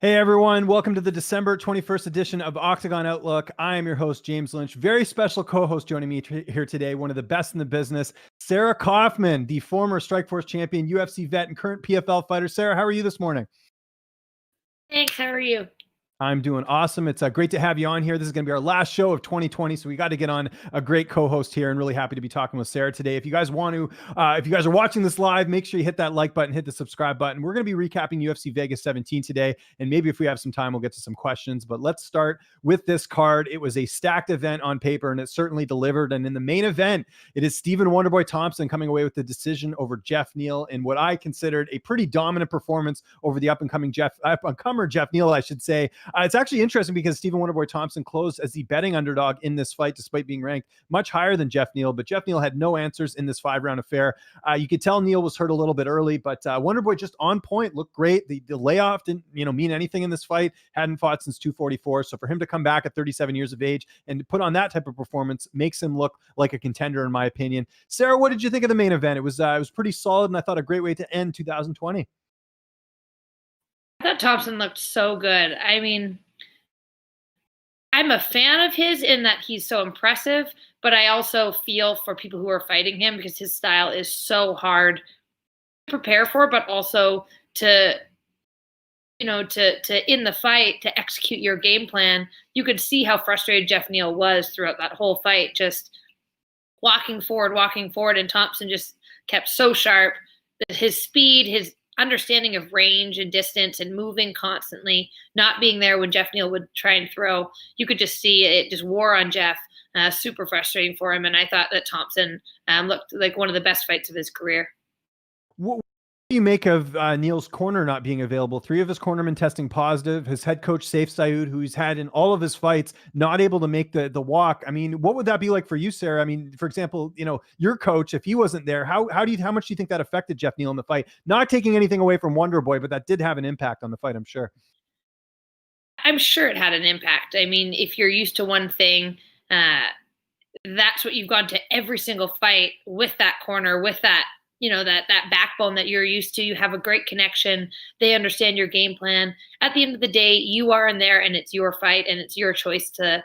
Hey everyone, welcome to the December 21st edition of Octagon Outlook. I am your host, James Lynch. Very special co-host joining me here today, one of the best in the business, Sarah Kaufman, the former Strikeforce champion, UFC vet, and current PFL fighter. Sarah, how are you this morning? Thanks, how are you? I'm doing awesome. It's great to have you on here. This is going to be our last show of 2020, so we got to get on a great co-host here, and really happy to be talking with Sarah today. If you guys want to, if you guys are watching this live, make sure you hit that like button, hit the subscribe button. We're going to be recapping UFC Vegas 17 today, and maybe if we have some time, we'll get to some questions. But let's start with this card. It was a stacked event on paper, and it certainly delivered. And in the main event, it is Stephen Wonderboy Thompson coming away with the decision over Geoff Neal in what I considered a pretty dominant performance over the up-and-comer Geoff Neal, I should say. It's actually interesting because Stephen Wonderboy Thompson closed as the betting underdog in this fight, despite being ranked much higher than Geoff Neal. But Geoff Neal had no answers in this 5-round affair. You could tell Neal was hurt a little bit early, but Wonderboy just on point, looked great. The layoff didn't mean anything in this fight. Hadn't fought since 244. So for him to come back at 37 years of age and to put on that type of performance makes him look like a contender, in my opinion. Sarah, what did you think of the main event? It was pretty solid, and I thought a great way to end 2020. I thought Thompson looked so good. I mean, I'm a fan of his in that he's so impressive, but I also feel for people who are fighting him because his style is so hard to prepare for, but also to in the fight, to execute your game plan. You could see how frustrated Geoff Neal was throughout that whole fight, just walking forward, and Thompson just kept so sharp. His speed, his understanding of range and distance and moving constantly, not being there when Geoff Neal would try and throw. You could just see it just wore on Geoff, super frustrating for him. And I thought that Thompson looked like one of the best fights of his career. What do you make of Neal's corner not being available? 3 of his cornermen testing positive. His head coach, Saif Saud, who he's had in all of his fights, not able to make the walk. I mean, what would that be like for you, Sarah? I mean, for example, your coach, if he wasn't there, how much do you think that affected Geoff Neal in the fight? Not taking anything away from Wonderboy, but that did have an impact on the fight, I'm sure. I'm sure it had an impact. I mean, if you're used to one thing, that's what you've gone to every single fight with that corner, with that that backbone that you're used to. You have a great connection. They understand your game plan. At the end of the day, you are in there and it's your fight and it's your choice to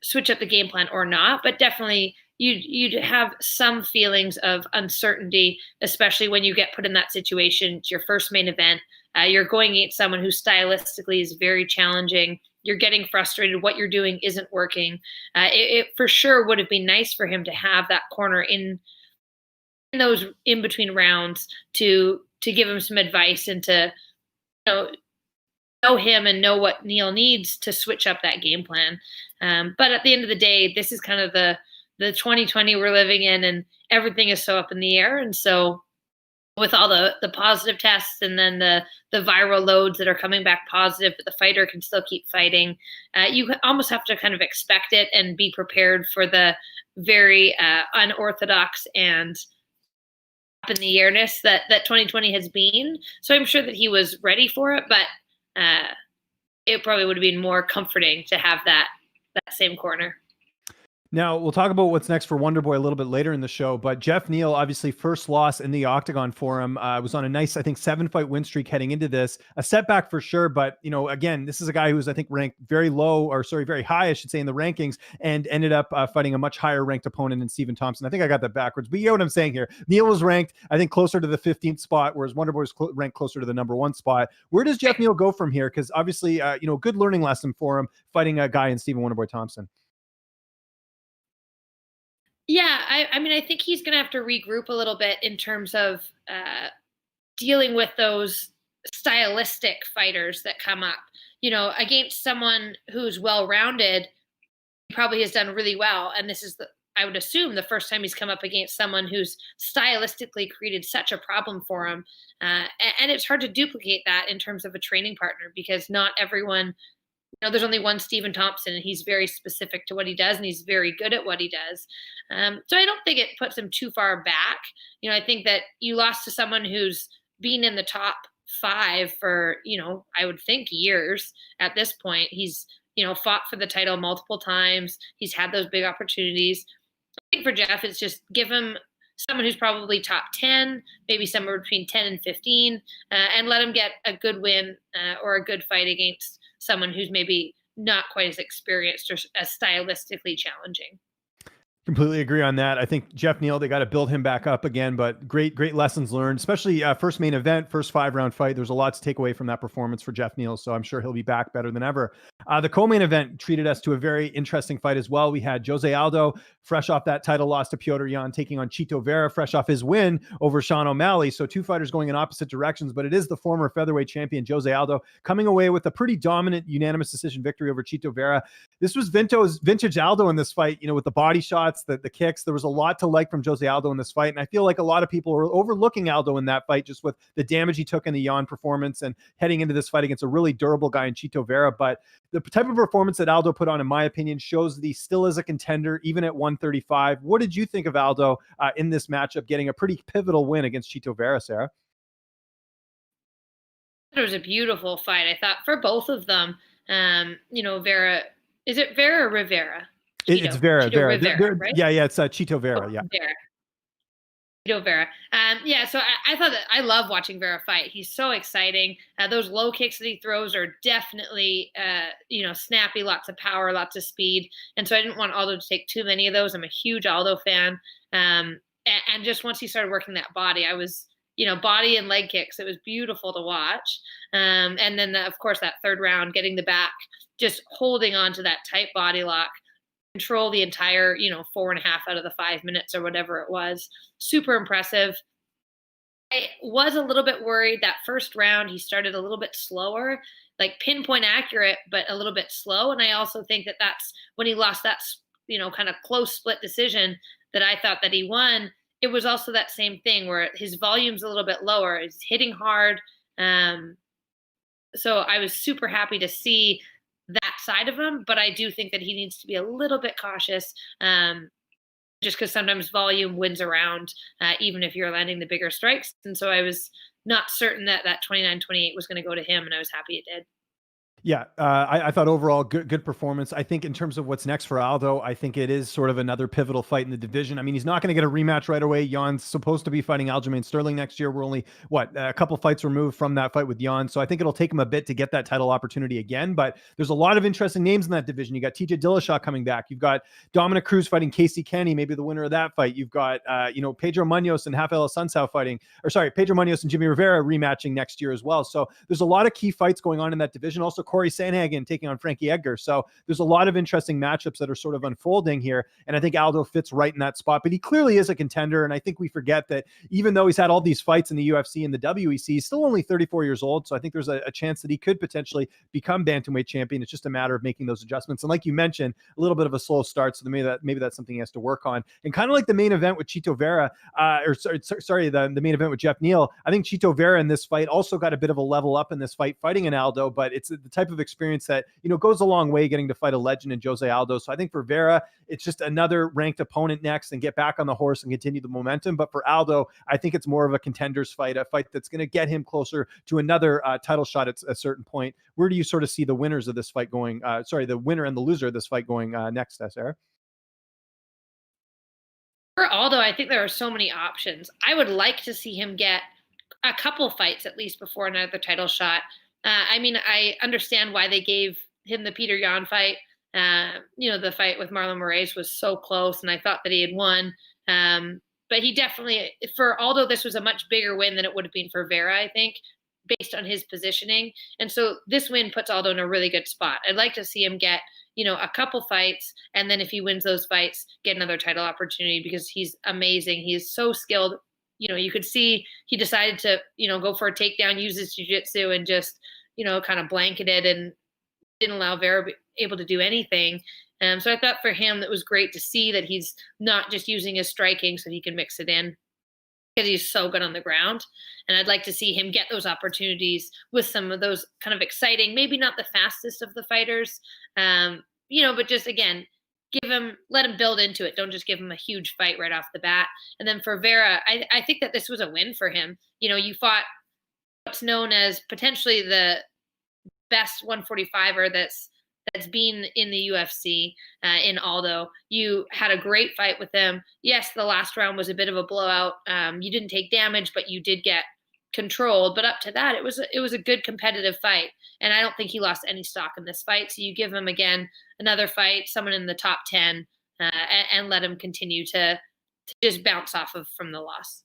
switch up the game plan or not. But definitely you'd have some feelings of uncertainty, especially when you get put in that situation. It's your first main event. You're going against someone who stylistically is very challenging. You're getting frustrated. What you're doing isn't working. It for sure would have been nice for him to have that corner in those in between rounds to give him some advice and to know him and know what Neal needs to switch up that game plan. But at the end of the day, this is kind of the 2020 we're living in, and everything is so up in the air. And so with all the positive tests and then the viral loads that are coming back positive, but the fighter can still keep fighting, you almost have to kind of expect it and be prepared for the very unorthodox and in the airness that 2020 has been. So I'm sure that he was ready for it, but it probably would have been more comforting to have that same corner. Now, we'll talk about what's next for Wonderboy a little bit later in the show, but Geoff Neal, obviously first loss in the Octagon for him, was on a nice, I think, 7-fight win streak heading into this. A setback for sure, but, again, this is a guy who was, I think, ranked very high, I should say, in the rankings, and ended up fighting a much higher ranked opponent in Stephen Thompson. I think I got that backwards, but you get what I'm saying here. Neal was ranked, I think, closer to the 15th spot, whereas Wonderboy was ranked closer to the number 1 spot. Where does Geoff Neal go from here? Because obviously, good learning lesson for him fighting a guy in Stephen Wonderboy Thompson. Yeah, I mean, I think he's going to have to regroup a little bit in terms of dealing with those stylistic fighters that come up. Against someone who's well-rounded, he probably has done really well. And this is, I would assume, the first time he's come up against someone who's stylistically created such a problem for him. And it's hard to duplicate that in terms of a training partner, because not everyone – there's only one Stephen Thompson, and he's very specific to what he does, and he's very good at what he does. So I don't think it puts him too far back. I think that you lost to someone who's been in the top 5 for, I would think years at this point. He's, fought for the title multiple times. He's had those big opportunities. I think for Geoff, it's just give him someone who's probably top 10, maybe somewhere between 10 and 15, and let him get a good win or a good fight against someone who's maybe not quite as experienced or as stylistically challenging. Completely agree on that. I think Geoff Neal, they got to build him back up again, but great lessons learned, especially first main event, first 5-round fight. There's a lot to take away from that performance for Geoff Neal, so I'm sure he'll be back better than ever. The co-main event treated us to a very interesting fight as well. We had Jose Aldo, fresh off that title loss to Petr Yan, taking on Chito Vera, fresh off his win over Sean O'Malley. So two fighters going in opposite directions, but it is the former featherweight champion, Jose Aldo, coming away with a pretty dominant unanimous decision victory over Chito Vera. This was vintage Aldo in this fight, with the body shots, the kicks. There was a lot to like from Jose Aldo in this fight. And I feel like a lot of people were overlooking Aldo in that fight just with the damage he took in the Yan performance and heading into this fight against a really durable guy in Chito Vera. But the type of performance that Aldo put on, in my opinion, shows that he still is a contender, even at 135. What did you think of Aldo in this matchup, getting a pretty pivotal win against Chito Vera, Sarah? It was a beautiful fight, I thought, for both of them. Vera, is it Vera or Rivera? It's Vera. Rivera, right? Yeah, it's Chito Vera. Yeah. Chito Vera. So I thought that I love watching Vera fight. He's so exciting. Those low kicks that he throws are definitely, snappy, lots of power, lots of speed. And so I didn't want Aldo to take too many of those. I'm a huge Aldo fan. And just once he started working that body, I was, body and leg kicks. It was beautiful to watch. And then, of course, that third round, getting the back, just holding on to that tight body lock, control the entire, 4.5 out of the 5 minutes or whatever it was. Super impressive. I was a little bit worried that first round, he started a little bit slower, like pinpoint accurate, but a little bit slow. And I also think that that's when he lost that, kind of close split decision that I thought that he won. It was also that same thing where his volume's a little bit lower. He's hitting hard. So I was super happy to see that side of him, but I do think that he needs to be a little bit cautious, just because sometimes volume wins around, even if you're landing the bigger strikes. And so I was not certain that 29-28 was going to go to him, and I was happy it did. Yeah, I thought overall good performance. I think in terms of what's next for Aldo, I think it is sort of another pivotal fight in the division. I mean, he's not going to get a rematch right away. Jan's supposed to be fighting Aljamain Sterling next year. We're only, a couple fights removed from that fight with Jan. So I think it'll take him a bit to get that title opportunity again. But there's a lot of interesting names in that division. You got TJ Dillashaw coming back. You've got Dominic Cruz fighting Casey Kenny, maybe the winner of that fight. You've got, Pedro Munoz and Rafael Assunção Pedro Munoz and Jimmy Rivera rematching next year as well. So there's a lot of key fights going on in that division. Also, Cory Sandhagen taking on Frankie Edgar. So there's a lot of interesting matchups that are sort of unfolding here. And I think Aldo fits right in that spot, but he clearly is a contender. And I think we forget that even though he's had all these fights in the UFC and the WEC, he's still only 34 years old. So I think there's a chance that he could potentially become bantamweight champion. It's just a matter of making those adjustments. And like you mentioned, a little bit of a slow start. So maybe that's something he has to work on. And kind of like the main event with Chito Vera, the main event with Geoff Neal, I think Chito Vera in this fight also got a bit of a level up in this fight fighting an Aldo, but it's the type of experience that, goes a long way getting to fight a legend in Jose Aldo. So I think for Vera, it's just another ranked opponent next and get back on the horse and continue the momentum. But for Aldo, I think it's more of a contender's fight, a fight that's going to get him closer to another title shot at a certain point. Where do you sort of see the winners of this fight going? The winner and the loser of this fight going next, Sarah? For Aldo, I think there are so many options. I would like to see him get a couple fights at least before another title shot. I understand why they gave him the Petr Yan fight. The fight with Marlon Morris was so close, and I thought that he had won. But he definitely, for Aldo, this was a much bigger win than it would have been for Vera, I think, based on his positioning. And so this win puts Aldo in a really good spot. I'd like to see him get, a couple fights, and then if he wins those fights, get another title opportunity because he's amazing. He's so skilled. You could see he decided to, go for a takedown, use his jiu-jitsu and just, kind of blanketed and didn't allow Vera able to do anything. So I thought for him, that was great to see that he's not just using his striking so he can mix it in because he's so good on the ground. And I'd like to see him get those opportunities with some of those kind of exciting, maybe not the fastest of the fighters, but just, again, let him build into it. Don't just give him a huge fight right off the bat. And then for Vera, I think that this was a win for him. You fought what's known as potentially the best 145er that's that's been in the UFC, in Aldo. You had a great fight with him. Yes, the last round was a bit of a blowout. You didn't take damage, but you did get controlled. But up to that, it was a good competitive fight. And I don't think he lost any stock in this fight. So you give him, again, another fight, someone in the top 10, and let him continue to just bounce off of from the loss.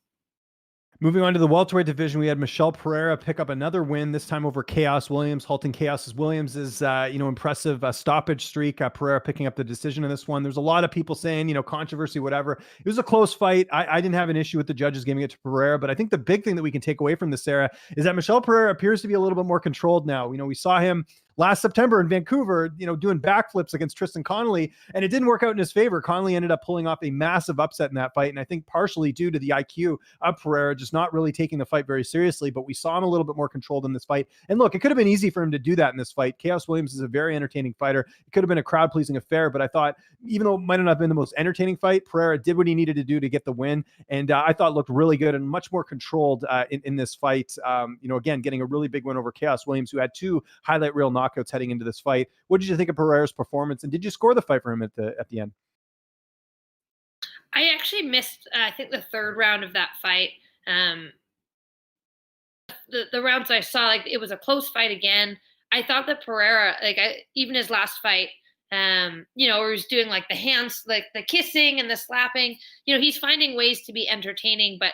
Moving on to the welterweight division, we had Michelle Pereira pick up another win, this time over Chaos Williams, halting Chaos Williams' impressive stoppage streak. Pereira picking up the decision in this one. There's a lot of people saying, controversy, whatever. It was a close fight. I didn't have an issue with the judges giving it to Pereira, but I think the big thing that we can take away from this, Sarah, is that Michelle Pereira appears to be a little bit more controlled now. We saw him last September in Vancouver, doing backflips against Tristan Connolly, and it didn't work out in his favor. Connolly ended up pulling off a massive upset in that fight, and I think partially due to the IQ of Pereira just not really taking the fight very seriously, but we saw him a little bit more controlled in this fight. And look, it could have been easy for him to do that in this fight. Chaos Williams is a very entertaining fighter. It could have been a crowd-pleasing affair, but I thought, even though it might not have been the most entertaining fight, Pereira did what he needed to do to get the win, and I thought looked really good and much more controlled in this fight. Again, getting a really big win over Chaos Williams, who had 2 highlight reel knockouts heading into this fight. What did you think of Pereira's performance, and did you score the fight for him at the end? I actually missed, I think, the third round of that fight. The rounds I saw, it was a close fight again. I thought that Pereira, even his last fight, where he was doing the hands, the kissing and the slapping, he's finding ways to be entertaining, but,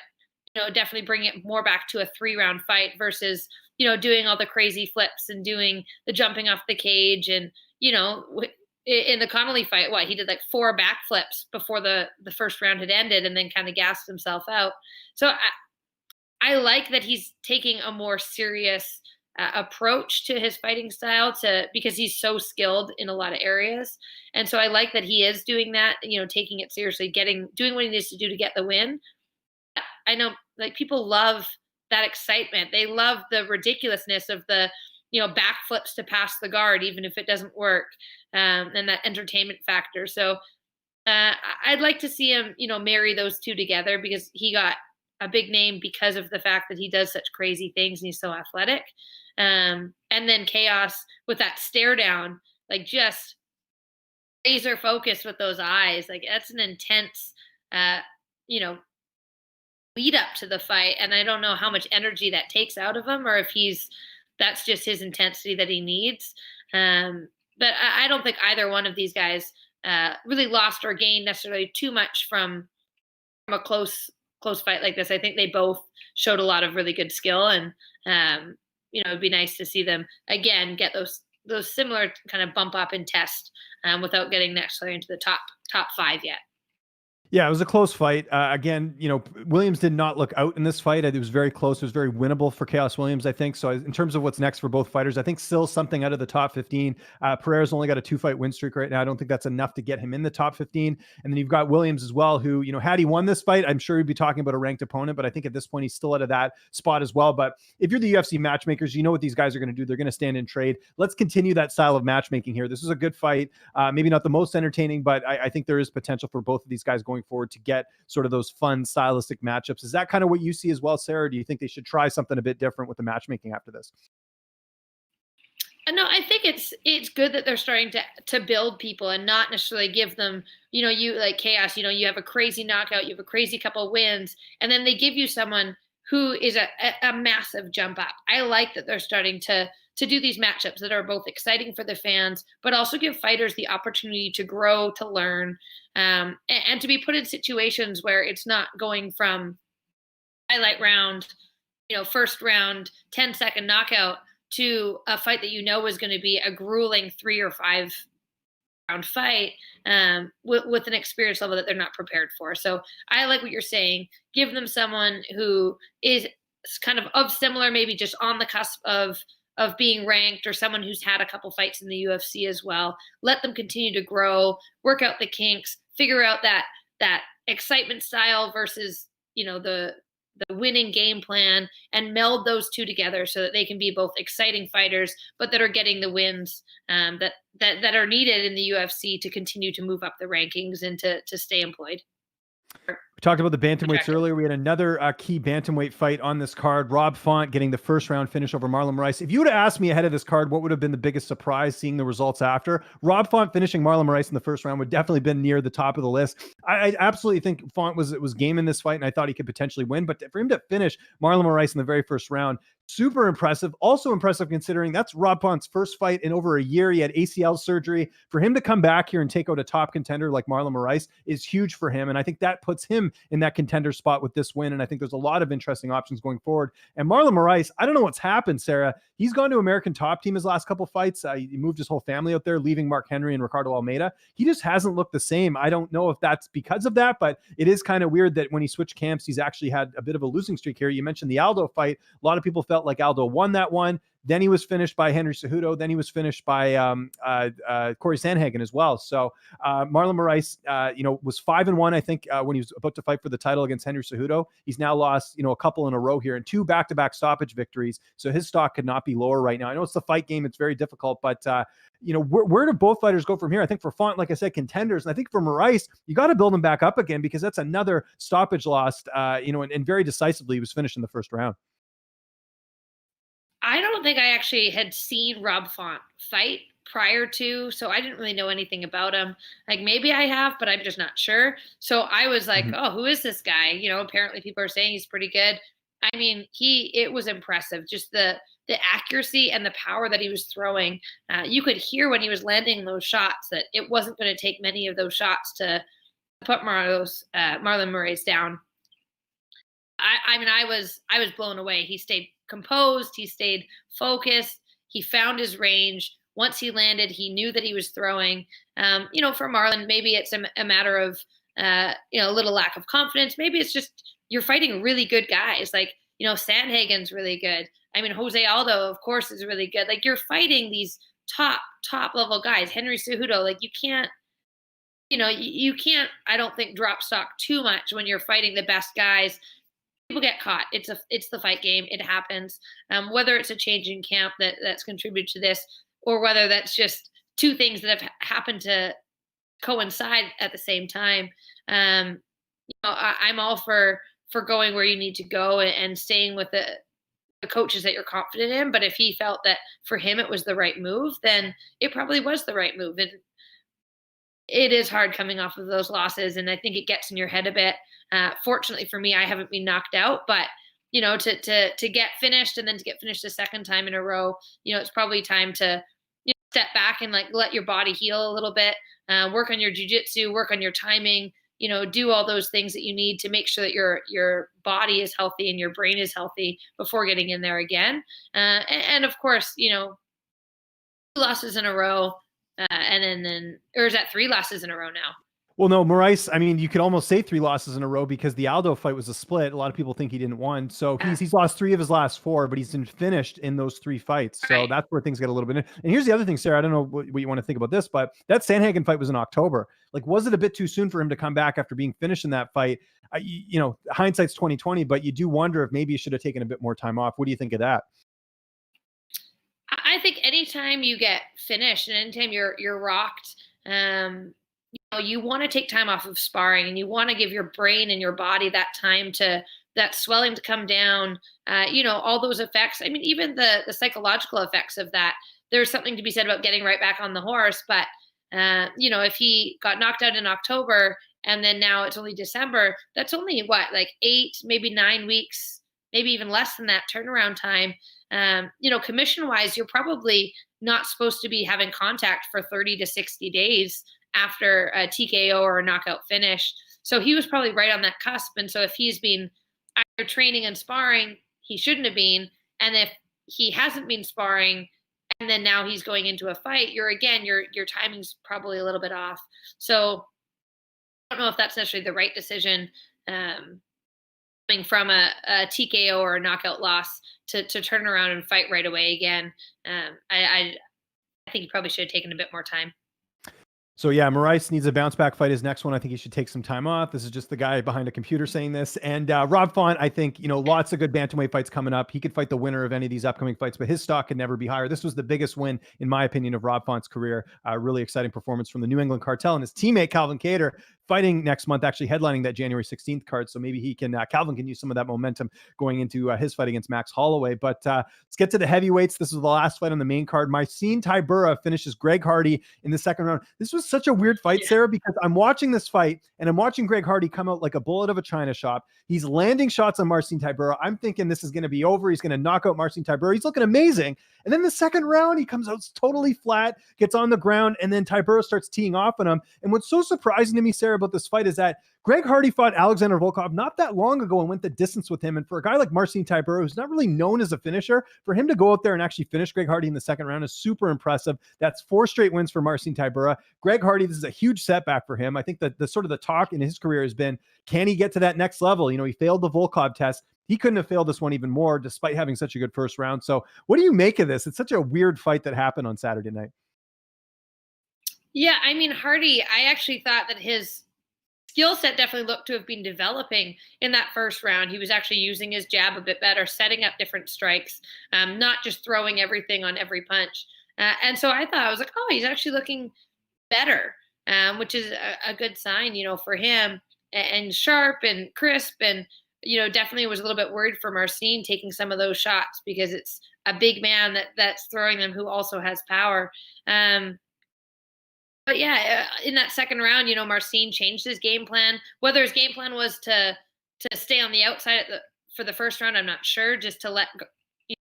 definitely bring it more back to a 3-round fight versus, doing all the crazy flips and doing the jumping off the cage. And, in the Connolly fight, he did 4 backflips before the first round had ended and then kind of gassed himself out. So I like that he's taking a more serious approach to his fighting style because he's so skilled in a lot of areas. And so I like that he is doing that, taking it seriously, doing what he needs to do to get the win. I know people love that excitement. They love the ridiculousness of the, backflips to pass the guard, even if it doesn't work, and that entertainment factor. So I'd like to see him, marry those two together, because he got a big name because of the fact that he does such crazy things and he's so athletic. And then Chaos with that stare down, just laser focus with those eyes. That's an intense, lead up to the fight. And I don't know how much energy that takes out of him, or if that's just his intensity that he needs. But I don't think either one of these guys really lost or gained necessarily too much from a close fight like this. I think they both showed a lot of really good skill, and it'd be nice to see them again get those similar kind of bump up in test without getting necessarily into the top 5 yet. Yeah, it was a close fight. Again, Williams did not look out in this fight. It was very close. It was very winnable for Chaos Williams, I think. So in terms of what's next for both fighters, I think still something out of the top 15. Pereira's only got a 2-fight win streak right now. I don't think that's enough to get him in the top 15. And then you've got Williams as well, who, had he won this fight, I'm sure he'd be talking about a ranked opponent, but I think at this point he's still out of that spot as well. But if you're the UFC matchmakers, you know what these guys are going to do. They're going to stand and trade. Let's continue that style of matchmaking here. This is a good fight. Maybe not the most entertaining, but I think there is potential for both of these guys going forward to get sort of those fun stylistic matchups. Is that kind of what you see as well, Sarah? Do you think they should try something a bit different with the matchmaking after this? No, I think it's good that they're starting to build people and not necessarily give them, you like Chaos, you have a crazy knockout, you have a crazy couple of wins, and then they give you someone who is a massive jump up. I like that they're starting to do these matchups that are both exciting for the fans, but also give fighters the opportunity to grow, to learn, and to be put in situations where it's not going from highlight round, first round, 10-second knockout to a fight that is going to be a grueling 3 or 5 round fight with an experience level that they're not prepared for. So I like what you're saying. Give them someone who is kind of similar, maybe just on the cusp of being ranked, or someone who's had a couple fights in the UFC as well. Let them continue to grow, work out the kinks, figure out that excitement style versus, the winning game plan, and meld those two together so that they can be both exciting fighters, but that are getting the wins that are needed in the UFC to continue to move up the rankings and to stay employed. We talked about the bantamweights earlier. We had another key bantamweight fight on this card. Rob Font getting the first round finish over Marlon Morris. If you would have asked me ahead of this card, what would have been the biggest surprise seeing the results after? Rob Font finishing Marlon Morris in the first round would definitely been near the top of the list. I absolutely think Font was game in this fight, and I thought he could potentially win. But for him to finish Marlon Morris in the very first round, super impressive. Also impressive considering that's Rob Font's first fight in over a year. He had ACL surgery. For him to come back here and take out a top contender like Marlon Morris is huge for him. And I think that puts him in that contender spot with this win. And I think there's a lot of interesting options going forward. And Marlon Morris, I don't know what's happened, Sarah. He's gone to American Top Team his last couple fights. He moved his whole family out there, leaving Mark Henry and Ricardo Almeida. He just hasn't looked the same. I don't know if that's because of that, but it is kind of weird that when he switched camps, he's actually had a bit of a losing streak here. You mentioned the Aldo fight. A lot of people felt like Aldo won that one. Then he was finished by Henry Cejudo. Then he was finished by Cory Sandhagen as well. So Marlon Morris, was 5-1, I think, when he was about to fight for the title against Henry Cejudo. He's now lost, a couple in a row here and 2 back-to-back stoppage victories. So his stock could not be lower right now. I know it's the fight game. It's very difficult, but where do both fighters go from here? I think for Font, like I said, contenders. And I think for Morris, you got to build him back up again because that's another stoppage loss, and very decisively he was finished in the first round. I don't think I actually had seen Rob Font fight prior to, so I didn't really know anything about him. Like maybe I have, but I'm just not sure. So I was like, oh, who is this guy? Apparently people are saying he's pretty good. I mean, it was impressive. Just the accuracy and the power that he was throwing. You could hear when he was landing those shots that it wasn't going to take many of those shots to put Marlon Morris down. I was blown away. He stayed composed. He stayed focused. He found his range. Once he landed, he knew that he was throwing. For Marlon, maybe it's a matter of, a little lack of confidence. Maybe it's just you're fighting really good guys. Like, Sandhagen's really good. I mean, Jose Aldo, of course, is really good. Like, you're fighting these top level guys. Henry Cejudo, like, you can't, you can't, I don't think, drop stock too much when you're fighting the best guys. People get caught. It's the fight game. It happens. Whether it's a change in camp that's contributed to this, or whether that's just two things that have happened to coincide at the same time. I'm all for going where you need to go and staying with the coaches that you're confident in. But if he felt that for him it was the right move, then it probably was the right move. And it is hard coming off of those losses, and I think it gets in your head a bit. Fortunately for me, I haven't been knocked out, but to get finished and then to get finished a second time in a row, it's probably time to step back and like let your body heal a little bit, work on your jiu-jitsu, work on your timing, do all those things that you need to make sure that your body is healthy and your brain is healthy before getting in there again. And of course, 2 losses in a row, and then or is that 3 losses in a row now? Well, no, Morris, I mean, you could almost say 3 losses in a row because the Aldo fight was a split. A lot of people think he didn't win. So he's lost 3 of his last 4, but he's been finished in those 3 fights. So that's where things get a little bit. And here's the other thing, Sarah, I don't know what you want to think about this, but that Sandhagen fight was in October. Like, was it a bit too soon for him to come back after being finished in that fight? Hindsight's 2020, but you do wonder if maybe you should have taken a bit more time off. What do you think of that? I think anytime you get finished and anytime you're rocked, you want to take time off of sparring, and you want to give your brain and your body that time to that swelling to come down, all those effects. I mean, even the psychological effects of that, there's something to be said about getting right back on the horse. But, if he got knocked out in October and then now it's only December, that's only like 8, maybe 9 weeks, maybe even less than that turnaround time. Commission wise, you're probably not supposed to be having contact for 30 to 60 days after a TKO or a knockout finish. So he was probably right on that cusp. And so if he's been either training and sparring, he shouldn't have been. And if he hasn't been sparring and then now he's going into a fight, your timing's probably a little bit off. So I don't know if that's necessarily the right decision, coming from a TKO or a knockout loss to turn around and fight right away again. I think he probably should have taken a bit more time. So yeah, Morris needs a bounce back fight. His next one, I think he should take some time off. This is just the guy behind a computer saying this. And Rob Font, I think, lots of good bantamweight fights coming up. He could fight the winner of any of these upcoming fights, but his stock could never be higher. This was the biggest win, in my opinion, of Rob Font's career. Really exciting performance from the New England Cartel and his teammate, Calvin Kattar, fighting next month, actually headlining that January 16th card. So maybe he can, Calvin can use some of that momentum going into his fight against Max Holloway. But let's get to the heavyweights. This was the last fight on the main card. Marcin Tybura finishes Greg Hardy in the second round. This was such a weird fight, Sarah, because I'm watching this fight and I'm watching Greg Hardy come out like a bullet of a china shop. He's landing shots on Marcin Tybura. I'm thinking this is going to be over. He's going to knock out Marcin Tybura. He's looking amazing. And then the second round, he comes out totally flat, gets on the ground, and then Tybura starts teeing off on him. And what's so surprising to me, Sarah, about this fight is that Greg Hardy fought Alexander Volkov not that long ago and went the distance with him. And for a guy like Marcin Tybura, who's not really known as a finisher, for him to go out there and actually finish Greg Hardy in the second round is super impressive. That's 4 straight wins for Marcin Tybura. Greg Hardy, this is a huge setback for him. I think that the sort of the talk in his career has been, can he get to that next level? You know, he failed the Volkov test. He couldn't have failed this one even more despite having such a good first round. So what do you make of this? It's such a weird fight that happened on Saturday night. Yeah, I mean, Hardy, I actually thought that his skill set definitely looked to have been developing in that first round. He was actually using his jab a bit better, setting up different strikes, not just throwing everything on every punch. And so I was like, oh, he's actually looking better, which is a good sign, you know, for him, and sharp and crisp. And, you know, definitely was a little bit worried for Marcin taking some of those shots because it's a big man that's throwing them who also has power. But yeah, in that second round, you know, Marcin changed his game plan. Whether his game plan was to stay on the outside for the first round, I'm not sure, just to let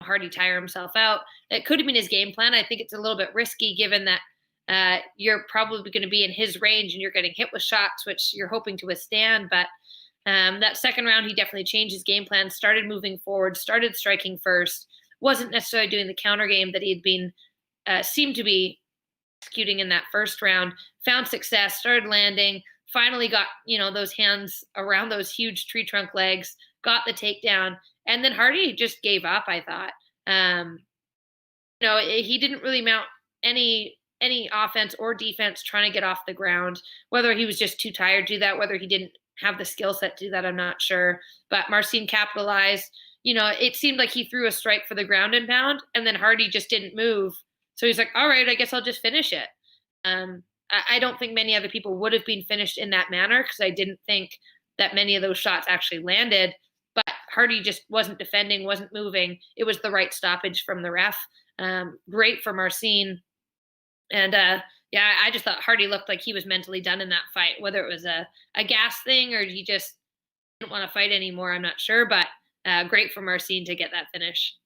Hardy tire himself out. It could have been his game plan. I think it's a little bit risky given that you're probably going to be in his range and you're getting hit with shots, which you're hoping to withstand. But that second round, he definitely changed his game plan, started moving forward, started striking first, wasn't necessarily doing the counter game that he had been seemed to be executing in that first round, found success, started landing, finally got, you know, those hands around those huge tree trunk legs, got the takedown, and then Hardy just gave up, I thought. You know, he didn't really mount any offense or defense trying to get off the ground. Whether he was just too tired to do that, whether he didn't have the skill set to do that, I'm not sure. But Marcin capitalized. You know, it seemed like he threw a strike for the ground and pound, and then Hardy just didn't move. So he's like, all right, I guess I'll just finish it. I don't think many other people would have been finished in that manner because I didn't think that many of those shots actually landed. But Hardy just wasn't defending, wasn't moving. It was the right stoppage from the ref. Great for Marcin. And yeah, I just thought Hardy looked like he was mentally done in that fight, whether it was a gas thing or he just didn't want to fight anymore. I'm not sure, but great for Marcin to get that finish.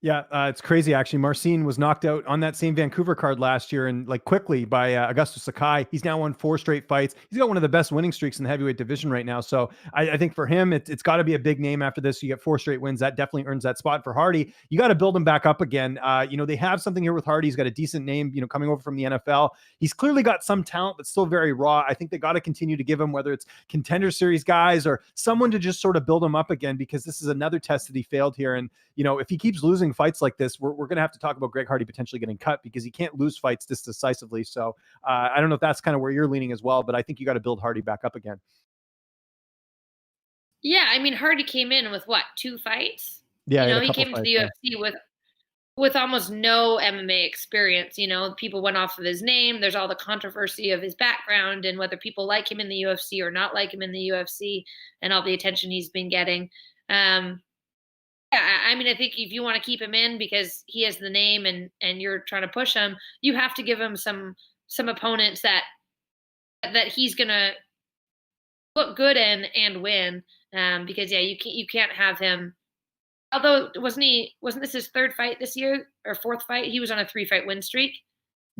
Yeah, it's crazy actually. Marcin was knocked out on that same Vancouver card last year and like quickly by Augusto Sakai. He's now won 4 straight fights. He's got one of the best winning streaks in the heavyweight division right now. So I think for him, it's got to be a big name after this. You get 4 straight wins. That definitely earns that spot for Hardy. You got to build him back up again. You know, they have something here with Hardy. He's got a decent name, you know, coming over from the NFL. He's clearly got some talent, but still very raw. I think they got to continue to give him, whether it's contender series guys or someone to just sort of build him up again, because this is another test that he failed here. And, you know, if he keeps losing fights like this, we're going to have to talk about Greg Hardy potentially getting cut because he can't lose fights this decisively. So I don't know if that's kind of where you're leaning as well, but I think you got to build Hardy back up again. Yeah, I mean, Hardy came in with what, 2 fights? Yeah, you know, he came to the UFC with almost no MMA experience. You know, people went off of his name. There's all the controversy of his background and whether people like him in the UFC or not like him in the UFC and all the attention he's been getting. Yeah, I mean, I think if you want to keep him in because he has the name and you're trying to push him, you have to give him some opponents that he's gonna look good in and win. Because yeah, you can't have him. Although wasn't this his 3rd fight this year or 4th fight? He was on a 3-fight win streak.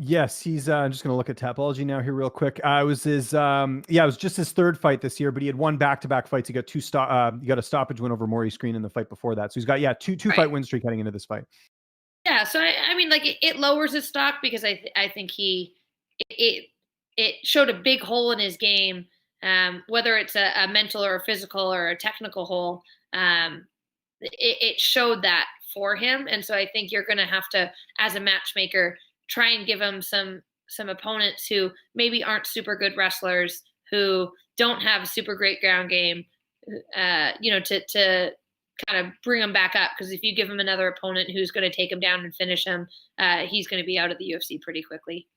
Yes, he's I'm just going to look at Tapology now here real quick. It was his it was just his 3rd fight this year, but he had won back-to-back fights. He got he got a stoppage win over Maurice Green in the fight before that. So he's got two Right. fight win streak heading into this fight. Yeah, so I mean, like it lowers his stock because I think it showed a big hole in his game, whether it's a mental or a physical or a technical hole. It showed that for him, and so I think you're going to have to, as a matchmaker, try and give him some opponents who maybe aren't super good wrestlers, who don't have a super great ground game, you know, to kind of bring him back up. Because if you give him another opponent who's going to take him down and finish him, he's going to be out of the UFC pretty quickly.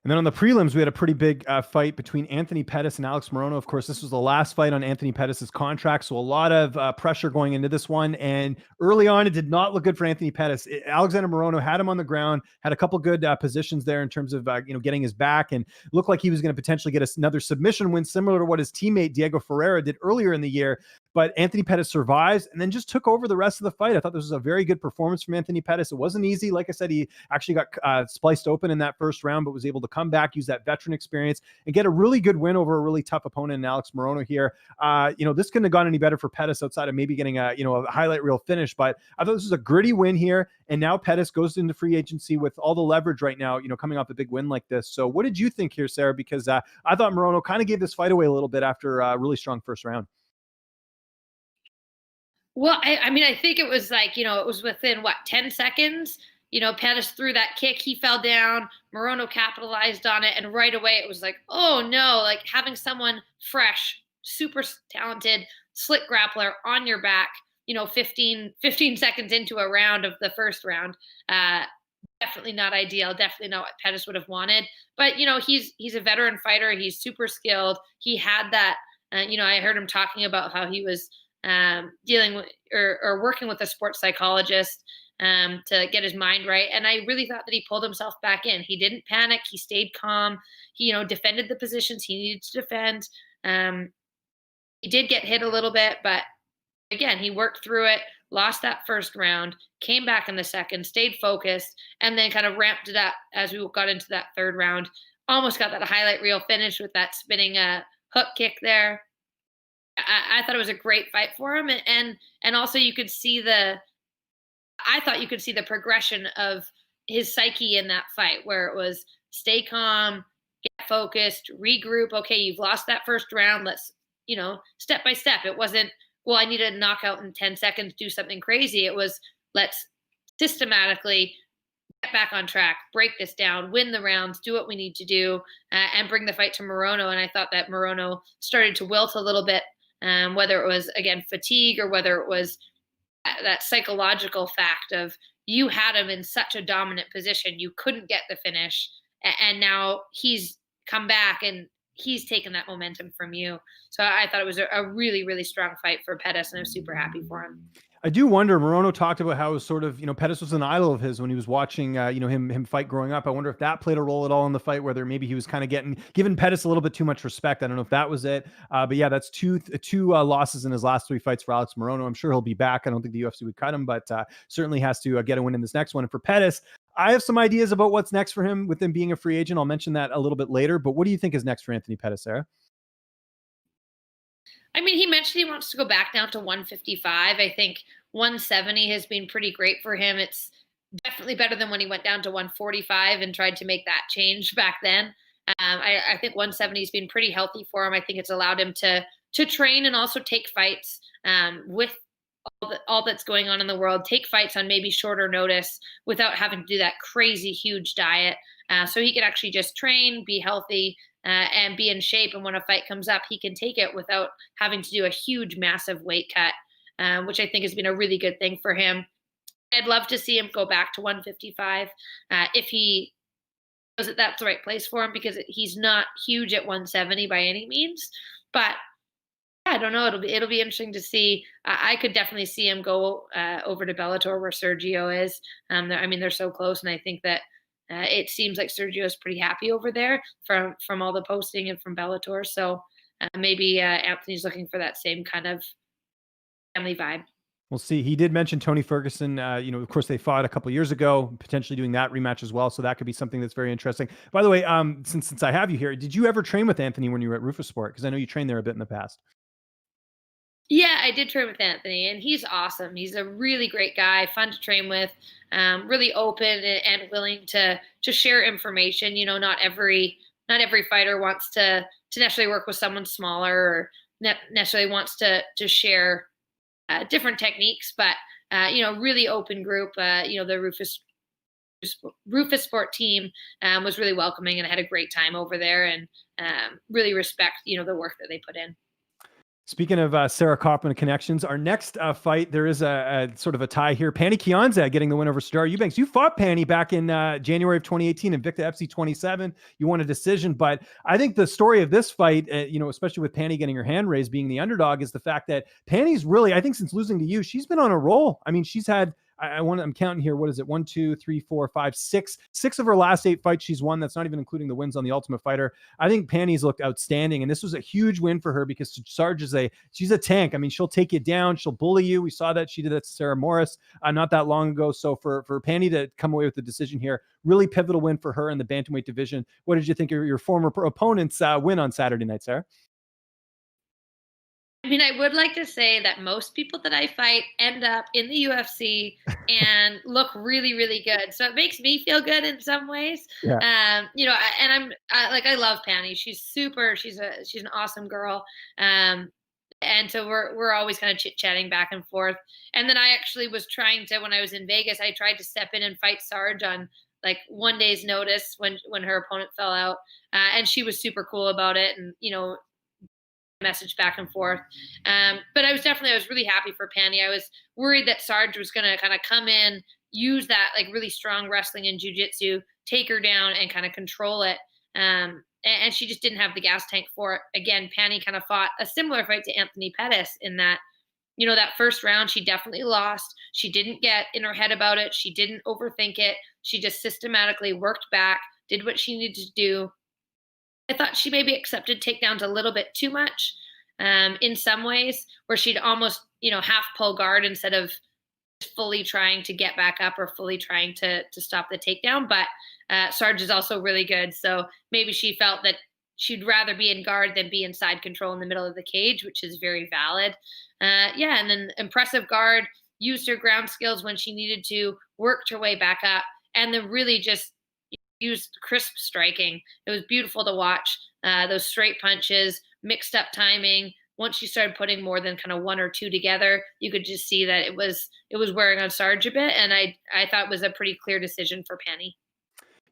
And then on the prelims, we had a pretty big fight between Anthony Pettis and Alex Morono. Of course, this was the last fight on Anthony Pettis' contract, so a lot of pressure going into this one. And early on, it did not look good for Anthony Pettis. Alexander Morono had him on the ground, had a couple good positions there in terms of getting his back, and looked like he was going to potentially get another submission win, similar to what his teammate Diego Ferreira did earlier in the year. But Anthony Pettis survives and then just took over the rest of the fight. I thought this was a very good performance from Anthony Pettis. It wasn't easy. Like I said, he actually got spliced open in that first round, but was able to come back, use that veteran experience, and get a really good win over a really tough opponent in Alex Morono here. This couldn't have gone any better for Pettis outside of maybe getting a highlight reel finish, but I thought this was a gritty win here. And now Pettis goes into free agency with all the leverage right now, coming off a big win like this. So what did you think here, Sarah? Because I thought Morono kind of gave this fight away a little bit after a really strong first round. Well, I think it was like, it was within 10 seconds, Pettis threw that kick, he fell down, Morono capitalized on it. And right away it was like, oh no, like having someone fresh, super talented, slick grappler on your back, 15 seconds into a round of the first round. Definitely not ideal. Definitely not what Pettis would have wanted. But, he's a veteran fighter. He's super skilled. He had that, I heard him talking about how he was dealing with or working with a sports psychologist to get his mind right. And I really thought that he pulled himself back in. He didn't panic. He stayed calm. He, defended the positions he needed to defend. He did get hit a little bit, but again, he worked through it, lost that first round, came back in the second, stayed focused, and then kind of ramped it up as we got into that third round. Almost got that highlight reel finish with that spinning hook kick there. I thought it was a great fight for him, and also I thought you could see the progression of his psyche in that fight, where it was stay calm, get focused, regroup. Okay, you've lost that first round. Let's, step by step. It wasn't, well, I need a knockout in 10 seconds, do something crazy. It was, let's systematically get back on track, break this down, win the rounds, do what we need to do, and bring the fight to Morono. And I thought that Morono started to wilt a little bit. Whether it was, again, fatigue or whether it was that psychological fact of you had him in such a dominant position, you couldn't get the finish. And now he's come back and he's taken that momentum from you. So I thought it was a really, really strong fight for Pettis, and I'm super happy for him. I do wonder, Morono talked about how it was sort of, Pettis was an idol of his when he was watching, him fight growing up. I wonder if that played a role at all in the fight, whether maybe he was kind of giving Pettis a little bit too much respect. I don't know if that was it. But yeah, that's two losses in his last 3 fights for Alex Morono. I'm sure he'll be back. I don't think the UFC would cut him, but certainly has to get a win in this next one. And for Pettis, I have some ideas about what's next for him with him being a free agent. I'll mention that a little bit later, but what do you think is next for Anthony Pettis, Sarah? He mentioned he wants to go back down to 155. I think 170 has been pretty great for him. It's definitely better than when he went down to 145 and tried to make that change back then. I think 170 has been pretty healthy for him. I think it's allowed him to train and also take fights with all that's going on in the world, take fights on maybe shorter notice without having to do that crazy huge diet. So he can actually just train, be healthy, and be in shape. And when a fight comes up, he can take it without having to do a huge, massive weight cut, which I think has been a really good thing for him. I'd love to see him go back to 155 if he knows that that's the right place for him, because he's not huge at 170 by any means. But I don't know. It'll be interesting to see. I could definitely see him go over to Bellator where Sergio is. They're so close, and I think that it seems like Sergio is pretty happy over there from all the posting and from Bellator. So maybe Anthony's looking for that same kind of family vibe. We'll see. He did mention Tony Ferguson. Of course, they fought a couple of years ago, potentially doing that rematch as well. So that could be something that's very interesting. By the way, since I have you here, did you ever train with Anthony when you were at Rufus Sport? Because I know you trained there a bit in the past. Yeah, I did train with Anthony, and he's awesome. He's a really great guy, fun to train with, really open and willing to share information. Not every fighter wants to necessarily work with someone smaller or necessarily wants to share different techniques, but really open group. The Rufus Sport team was really welcoming, and I had a great time over there, and really respect the work that they put in. Speaking of Sarah Kaufman connections, our next fight, there is a sort of a tie here. Pannie Kianzad getting the win over Sajar Eubanks. You fought Pannie back in January of 2018 in Invicta FC 27. You won a decision, but I think the story of this fight, especially with Pannie getting her hand raised, being the underdog, is the fact that Pannie's really, I think since losing to you, she's been on a roll. I mean, she's had, I'm counting here. What is it? 1, 2, 3, 4, 5, 6. 6 of her last 8 fights she's won. That's not even including the wins on the Ultimate Fighter. I think Pannie's looked outstanding, and this was a huge win for her because Sarge is she's a tank. I mean, she'll take you down. She'll bully you. We saw that. She did that to Sarah Morris not that long ago. So for Pannie to come away with the decision here, really pivotal win for her in the bantamweight division. What did you think of your former opponent's win on Saturday night, Sarah? I mean, I would like to say that most people that I fight end up in the UFC and look really, really good. So it makes me feel good in some ways. Yeah. I love Pannie. She's super. She's an awesome girl. And so we're always kind of chit-chatting back and forth. And then I actually was trying to, when I was in Vegas, I tried to step in and fight Sarge on like 1 day's notice when her opponent fell out. And she was super cool about it. And, message back and forth. But I was really happy for Pannie. I was worried that Sarge was going to kind of come in, use that like really strong wrestling and jiu-jitsu, take her down and kind of control it. And she just didn't have the gas tank for it. Again, Pannie kind of fought a similar fight to Anthony Pettis in that, that first round, she definitely lost. She didn't get in her head about it. She didn't overthink it. She just systematically worked back, did what she needed to do. I thought she maybe accepted takedowns a little bit too much in some ways, where she'd almost, half pull guard instead of fully trying to get back up or fully trying to stop the takedown. But Sarge is also really good. So maybe she felt that she'd rather be in guard than be in side control in the middle of the cage, which is very valid. And then impressive guard, used her ground skills when she needed to, worked her way back up, and then really just used crisp striking. It was beautiful to watch. Those straight punches, mixed up timing. Once you started putting more than kind of 1 or 2 together, you could just see that it was wearing on Sarge a bit. And I thought it was a pretty clear decision for Pannie.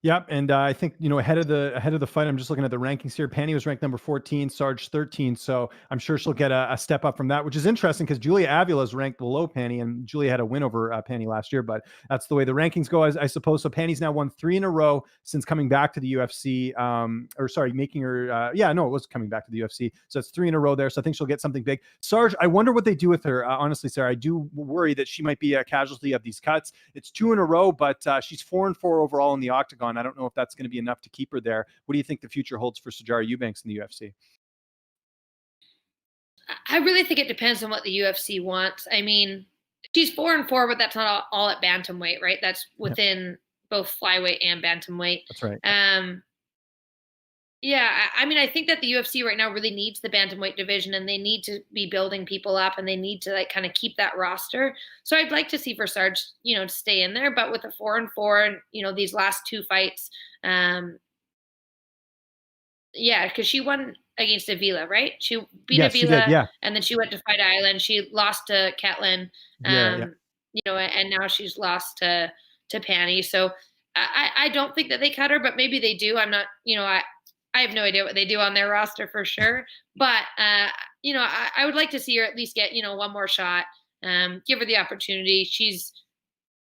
Yep, and I think ahead of the fight, I'm just looking at the rankings here. Pannie was ranked number 14, Sarge 13, so I'm sure she'll get a step up from that, which is interesting because Julia Avila is ranked below Pannie, and Julia had a win over Pannie last year. But that's the way the rankings go, I suppose. So Pannie's now won 3 in a row since coming back to the UFC. Making her it was coming back to the UFC. So it's 3 in a row there. So I think she'll get something big. Sarge, I wonder what they do with her. Honestly, Sarah, I do worry that she might be a casualty of these cuts. It's 2 in a row, but she's 4-4 overall in the Octagon. I don't know if that's going to be enough to keep her there. What do you think the future holds for Sajar Eubanks in the UFC? I really think it depends on what the UFC wants. I mean, she's 4-4, but that's not all at bantamweight, right? That's within both flyweight and bantamweight. That's right. I mean, I think that the UFC right now really needs the bantamweight division, and they need to be building people up, and they need to like kind of keep that roster. So I'd like to see for Sarge, to stay in there, but with a 4-4 and, these last 2 fights, because she won against Avila, right? She beat Avila, and then she went to Fight Island. She lost to Ketlin, and now she's lost to Pannie. So I don't think that they cut her, but maybe they do. I'm not, I have no idea what they do on their roster for sure. But, I would like to see her at least get, 1 more shot, give her the opportunity.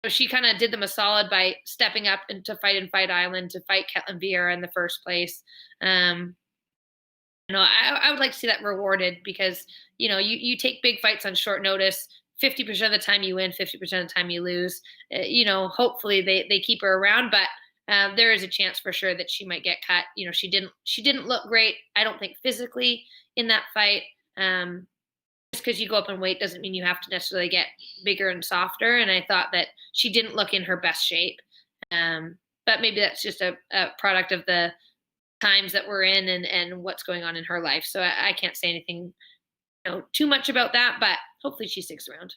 She kind of did them a solid by stepping up and to fight in Fight Island, to fight Ketlin Vieira in the first place. I would like to see that rewarded because, you take big fights on short notice. 50% of the time you win, 50% of the time you lose. Hopefully they keep her around, but there is a chance for sure that she might get cut. She didn't look great, I don't think, physically in that fight. Just because you go up in weight doesn't mean you have to necessarily get bigger and softer. And I thought that she didn't look in her best shape. But maybe that's just a product of the times that we're in and what's going on in her life. So I can't say anything too much about that, but hopefully she sticks around.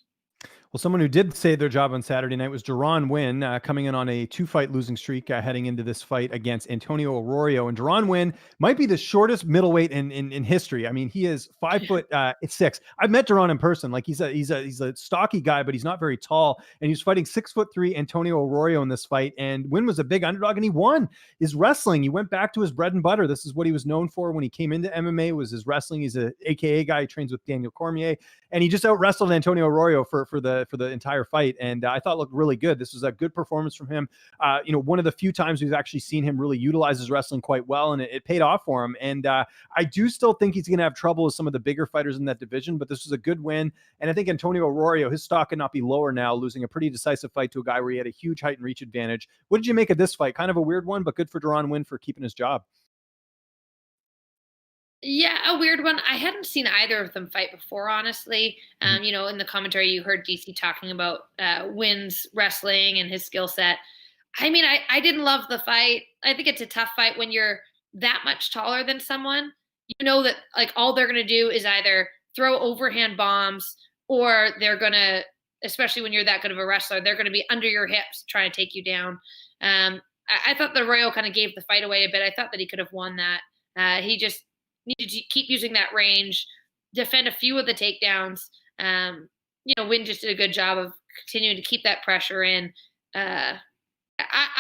Well, someone who did save their job on Saturday night was Geron Nguyen, coming in on a 2-fight losing streak heading into this fight against Antonio Arroyo. And Geron Nguyen might be the shortest middleweight in history. I mean, he is 5'6". I've met Geron in person. Like he's a stocky guy, but he's not very tall. And he was fighting 6'3" Antonio Arroyo in this fight. And Nguyen was a big underdog, and he won. His wrestling, he went back to his bread and butter. This is what he was known for when he came into MMA, was his wrestling. He's a AKA guy. He trains with Daniel Cormier, and he just out wrestled Antonio Arroyo for the entire fight, and I thought looked really good. This was a good performance from him. One of the few times we've actually seen him really utilize his wrestling quite well, and it paid off for him. And I do still think he's going to have trouble with some of the bigger fighters in that division, but this was a good win. And I think Antonio Arroyo, his stock cannot be lower now, losing a pretty decisive fight to a guy where he had a huge height and reach advantage. What did you make of this fight? Kind of a weird one, but good for Geron Nguyen for keeping his job. Yeah, a weird one. I hadn't seen either of them fight before, honestly. In the commentary, you heard DC talking about Nguyen's wrestling and his skill set. I mean, I didn't love the fight. I think it's a tough fight when you're that much taller than someone. You know that like all they're going to do is either throw overhand bombs, or they're going to, especially when you're that good of a wrestler, they're going to be under your hips trying to take you down. I thought the Arroyo kind of gave the fight away a bit. I thought that he could have won that. He just needed to keep using that range, defend a few of the takedowns. Nguyen just did a good job of continuing to keep that pressure in. I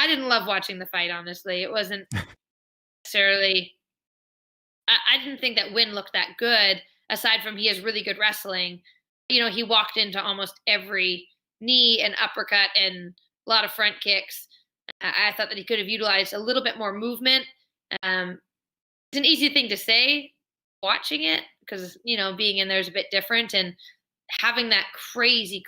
didn't love watching the fight, honestly. It wasn't necessarily I didn't think that Nguyen looked that good, aside from he has really good wrestling. He walked into almost every knee and uppercut and a lot of front kicks. I thought that he could have utilized a little bit more movement. It's an easy thing to say watching it because, being in there is a bit different, and having that crazy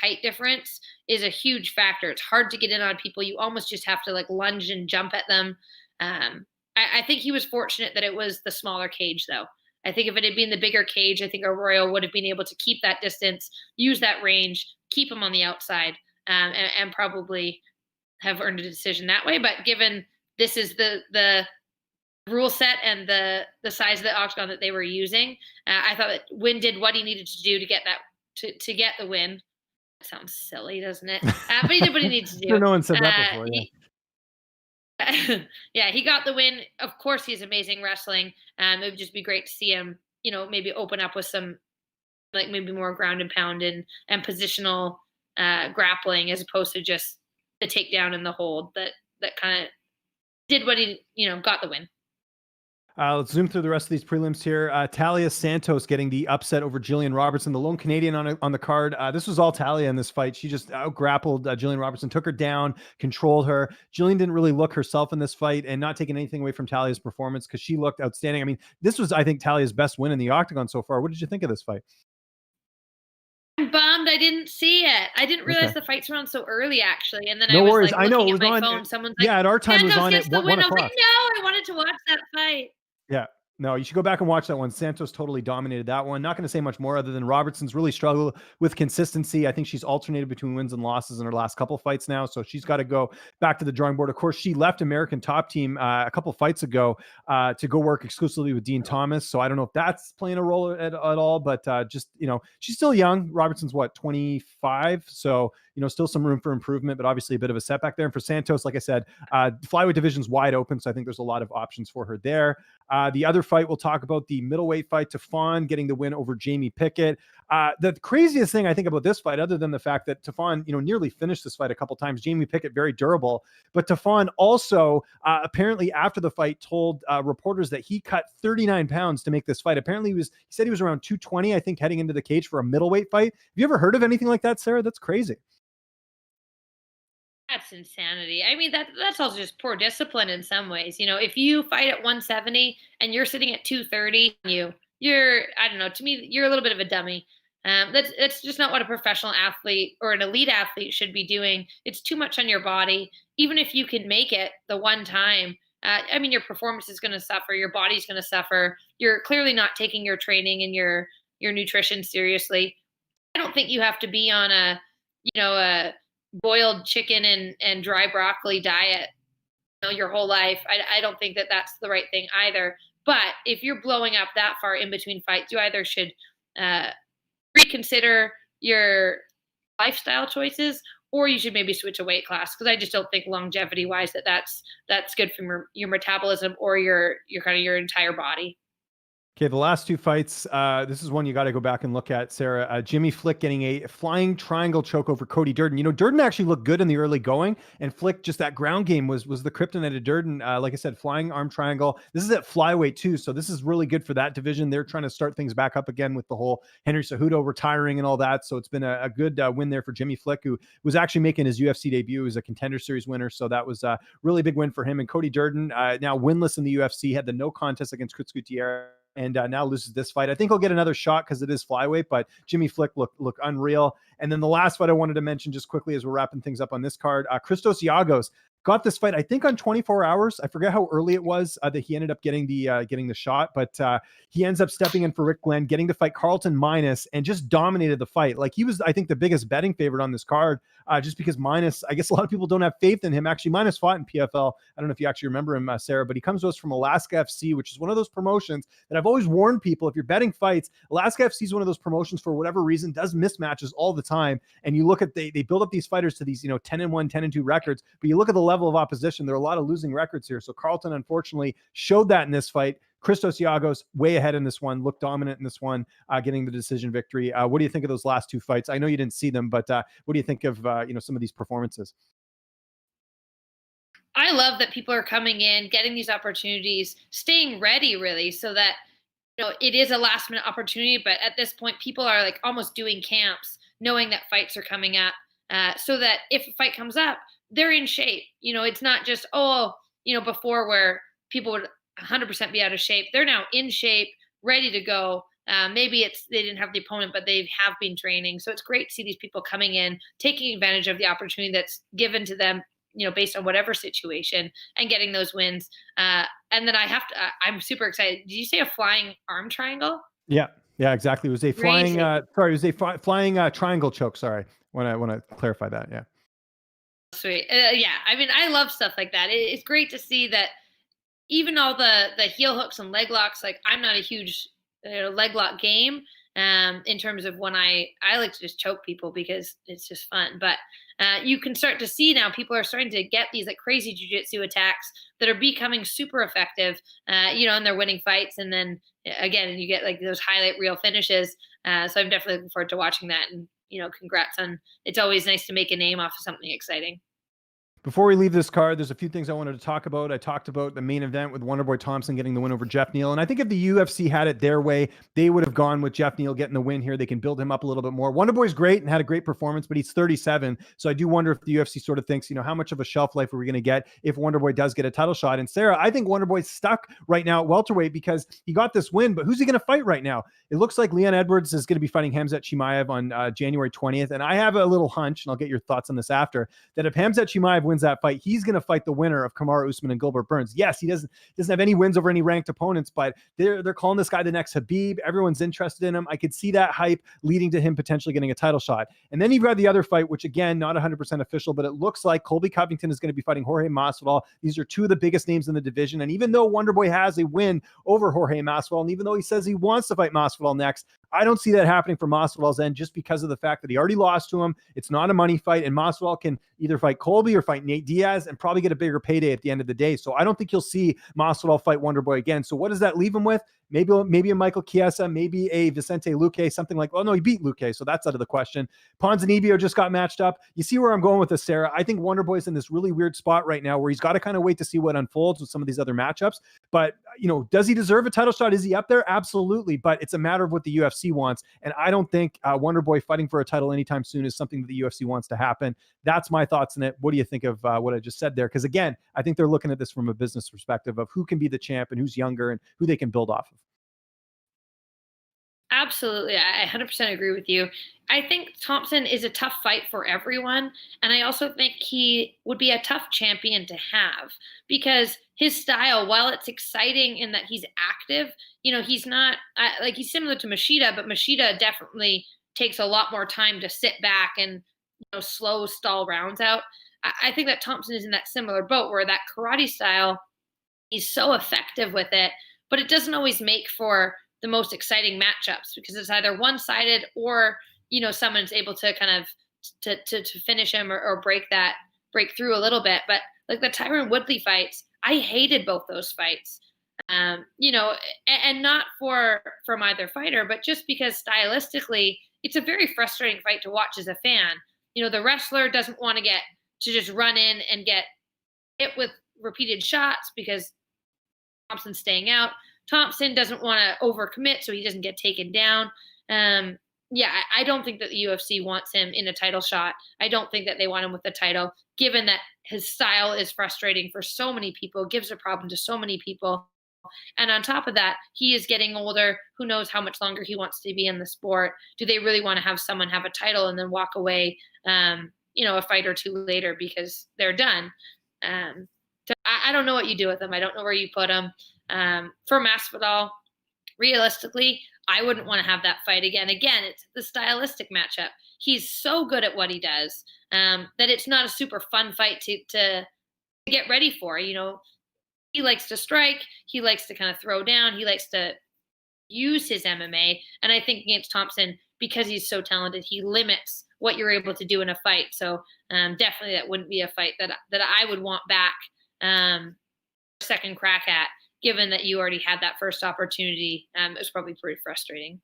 height difference is a huge factor. It's hard to get in on people. You almost just have to like lunge and jump at them. I think he was fortunate that it was the smaller cage, though. I think if it had been the bigger cage, I think Arroyo would have been able to keep that distance, use that range, keep him on the outside, and probably have earned a decision that way. But given this is the rule set and the size of the octagon that they were using, I thought that Nguyen did what he needed to do to get that to get the win. That sounds silly, doesn't it? But he did what he needed to do. No one said that before. Yeah. Yeah, he got the win. Of course, he's amazing wrestling. It would just be great to see him, maybe open up with some, like maybe more ground and pound and positional grappling, as opposed to just the takedown and the hold. That kind of did what he, got the win. Let's zoom through the rest of these prelims here. Talia Santos getting the upset over Jillian Robertson, the lone Canadian on the card. This was all Talia in this fight. She just out-grappled Jillian Robertson, took her down, controlled her. Jillian didn't really look herself in this fight, and not taking anything away from Talia's performance because she looked outstanding. I mean, this was, I think, Talia's best win in the Octagon so far. What did you think of this fight? I'm bummed I didn't see it. I didn't realize the fights were on so early, actually. And then no I was worries. like, I know it was at my on. phone. Someone's like, yeah, at our time it was on at 1 o'clock. I was like, no, I wanted to watch that fight. Yeah. No, you should go back and watch that one. Santos totally dominated that one. Not going to say much more other than Robertson's really struggled with consistency. I think she's alternated between wins and losses in her last couple of fights now. So she's got to go back to the drawing board. Of course, she left American Top Team a couple of fights ago to go work exclusively with Dean Thomas. So I don't know if that's playing a role at all, but just, she's still young. Robertson's 25. So, still some room for improvement, but obviously a bit of a setback there. And for Santos, like I said, flyweight division's wide open. So I think there's a lot of options for her there. The other fight we'll talk about, the middleweight fight, Tafon getting the win over Jamie Pickett. The craziest thing I think about this fight, other than the fact that Tafon, nearly finished this fight a couple times, Jamie Pickett very durable, but Tafon also apparently after the fight told reporters that he cut 39 pounds to make this fight. Apparently he said he was around 220, I think, heading into the cage for a middleweight fight. Have you ever heard of anything like that, Sarah? That's crazy. That's insanity. I mean, that's also just poor discipline in some ways. If you fight at 170 and you're sitting at 230, you're I don't know. To me, you're a little bit of a dummy. That's just not what a professional athlete or an elite athlete should be doing. It's too much on your body. Even if you can make it the one time, your performance is going to suffer. Your body's going to suffer. You're clearly not taking your training and your nutrition seriously. I don't think you have to be on a boiled chicken and dry broccoli diet your whole life. I don't think that that's the right thing either. But if you're blowing up that far in between fights, you either should reconsider your lifestyle choices, or you should maybe switch a weight class, because I just don't think longevity wise that's good for your metabolism or your kind of your entire body. Okay, the last two fights, this is one you got to go back and look at, Sarah. Jimmy Flick getting a flying triangle choke over Cody Durden. You know, Durden actually looked good in the early going, and Flick, just that ground game was the kryptonite of Durden. Like I said, flying arm triangle. This is at flyweight too, so this is really good for that division. They're trying to start things back up again with the whole Henry Cejudo retiring and all that. So it's been a good win there for Jimmy Flick, who was actually making his UFC debut as a Contender Series winner. So that was a really big win for him. And Cody Durden, now winless in the UFC, had the no contest against Chris Gutierrez, and now loses this fight. I think he'll get another shot because it is flyweight, but Jimmy Flick look unreal. And then the last fight I wanted to mention just quickly as we're wrapping things up on this card, Christos Giagos got this fight, I think, on 24 hours. I forget how early it was that he ended up getting the shot, but he ends up stepping in for Rick Glenn, getting to fight Carlton Minus, and just dominated the fight. Like, he was, I think, the biggest betting favorite on this card, just because Minus, I guess a lot of people don't have faith in him. Actually, Minus fought in PFL. I don't know if you actually remember him, Sarah, but he comes to us from Alaska FC, which is one of those promotions that I've always warned people, if you're betting fights, Alaska FC is one of those promotions, for whatever reason, does mismatches all the time. And you look at, they build up these fighters to these, 10-1, 10-2 records, but you look at the level of opposition, there are a lot of losing records here. So Carlton, unfortunately, showed that in this fight. Christos Giagos way ahead in this one, looked dominant in this one, getting the decision victory. What do you think of those last two fights? I know you didn't see them, but what do you think of some of these performances? I love that people are coming in, getting these opportunities, staying ready, really, so that it is a last minute opportunity. But at this point, people are like almost doing camps, knowing that fights are coming up, so that if a fight comes up, they're in shape. It's not just before, where people would 100% be out of shape. They're now in shape, ready to go. Maybe they didn't have the opponent, but they have been training. So it's great to see these people coming in, taking advantage of the opportunity that's given to them, based on whatever situation, and getting those wins. And then I'm super excited. Did you say a flying arm triangle? Yeah, exactly. It was a flying, flying triangle choke. Sorry. Want to clarify that. Yeah. Sweet. Yeah. I mean, I love stuff like that. It's great to see that even all the heel hooks and leg locks, like, I'm not a huge leg lock game, in terms of when I like to just choke people because it's just fun. But you can start to see now people are starting to get these like crazy jiu-jitsu attacks that are becoming super effective, and they're winning fights. And then again, you get like those highlight reel finishes. So I'm definitely looking forward to watching that. And, congrats on, it's always nice to make a name off of something exciting. Before we leave this card, there's a few things I wanted to talk about. I talked about the main event with Wonderboy Thompson getting the win over Geoff Neal. And I think if the UFC had it their way, they would have gone with Geoff Neal getting the win here. They can build him up a little bit more. Wonderboy's great and had a great performance, but he's 37. So I do wonder if the UFC sort of thinks, how much of a shelf life are we going to get if Wonderboy does get a title shot? And Sarah, I think Wonderboy's stuck right now at welterweight because he got this win, but who's he going to fight right now? It looks like Leon Edwards is going to be fighting Khamzat Chimaev on January 20th. And I have a little hunch, and I'll get your thoughts on this after, that if Khamzat Chimaev wins that fight, he's going to fight the winner of Kamaru Usman and Gilbert Burns. Yes, he doesn't have any wins over any ranked opponents, but they're calling this guy the next Habib. Everyone's interested in him. I could see that hype leading to him potentially getting a title shot. And then you've got the other fight, which again, not 100% official, but it looks like Colby Covington is going to be fighting Jorge Mossvall. These are two of the biggest names in the division. And even though Wonderboy has a win over Jorge Mossvall, and even though he says he wants to fight Mossvall next, I don't see that happening for Mossvall's end, just because of the fact that he already lost to him. It's not a money fight, and Mossvall can either fight Colby or fight Nate Diaz and probably get a bigger payday at the end of the day. So I don't think you'll see Mossvall fight Wonderboy again. So what does that leave him with? Maybe a Michael Chiesa, maybe a Vicente Luque, something like, oh no, he beat Luque, so that's out of the question. Ponzinibbio just got matched up. You see where I'm going with this, Sarah? I think Wonderboy's in this really weird spot right now where he's got to kind of wait to see what unfolds with some of these other matchups. But, does he deserve a title shot? Is he up there? Absolutely. But it's a matter of what the UFC wants. And I don't think Wonderboy fighting for a title anytime soon is something that the UFC wants to happen. That's my thoughts on it. What do you think of what I just said there? Because again, I think they're looking at this from a business perspective of who can be the champ and who's younger and who they can build off of. Absolutely. I 100% agree with you. I think Thompson is a tough fight for everyone. And I also think he would be a tough champion to have because his style, while it's exciting in that he's active, he's not he's similar to Machida, but Machida definitely takes a lot more time to sit back and, slow stall rounds out. I think that Thompson is in that similar boat where that karate style, he's so effective with it, but it doesn't always make for the most exciting matchups because it's either one-sided or, someone's able to kind of to finish him or break through a little bit. But like the Tyron Woodley fights, I hated both those fights. You know, and not from either fighter, but just because stylistically, it's a very frustrating fight to watch as a fan. You know, the wrestler doesn't want to just run in and get hit with repeated shots because Thompson's staying out. Thompson doesn't want to overcommit so he doesn't get taken down. Yeah, I don't think that the UFC wants him in a title shot. I don't think that they want him with the title, given that his style is frustrating for so many people, gives a problem to so many people. And on top of that, he is getting older. Who knows how much longer he wants to be in the sport? Do they really want to have someone have a title and then walk away, you know, a fight or two later because they're done? So I don't know what you do with him. I don't know where you put him. For Masvidal, realistically, I wouldn't want to have that fight again. Again, it's the stylistic matchup. He's so good at what he does that it's not a super fun fight to get ready for. You know, he likes to strike. He likes to kind of throw down. He likes to use his MMA. And I think against Thompson, because he's so talented, he limits what you're able to do in a fight. So definitely that wouldn't be a fight that I would want back second crack at, given that you already had that first opportunity. It was probably pretty frustrating.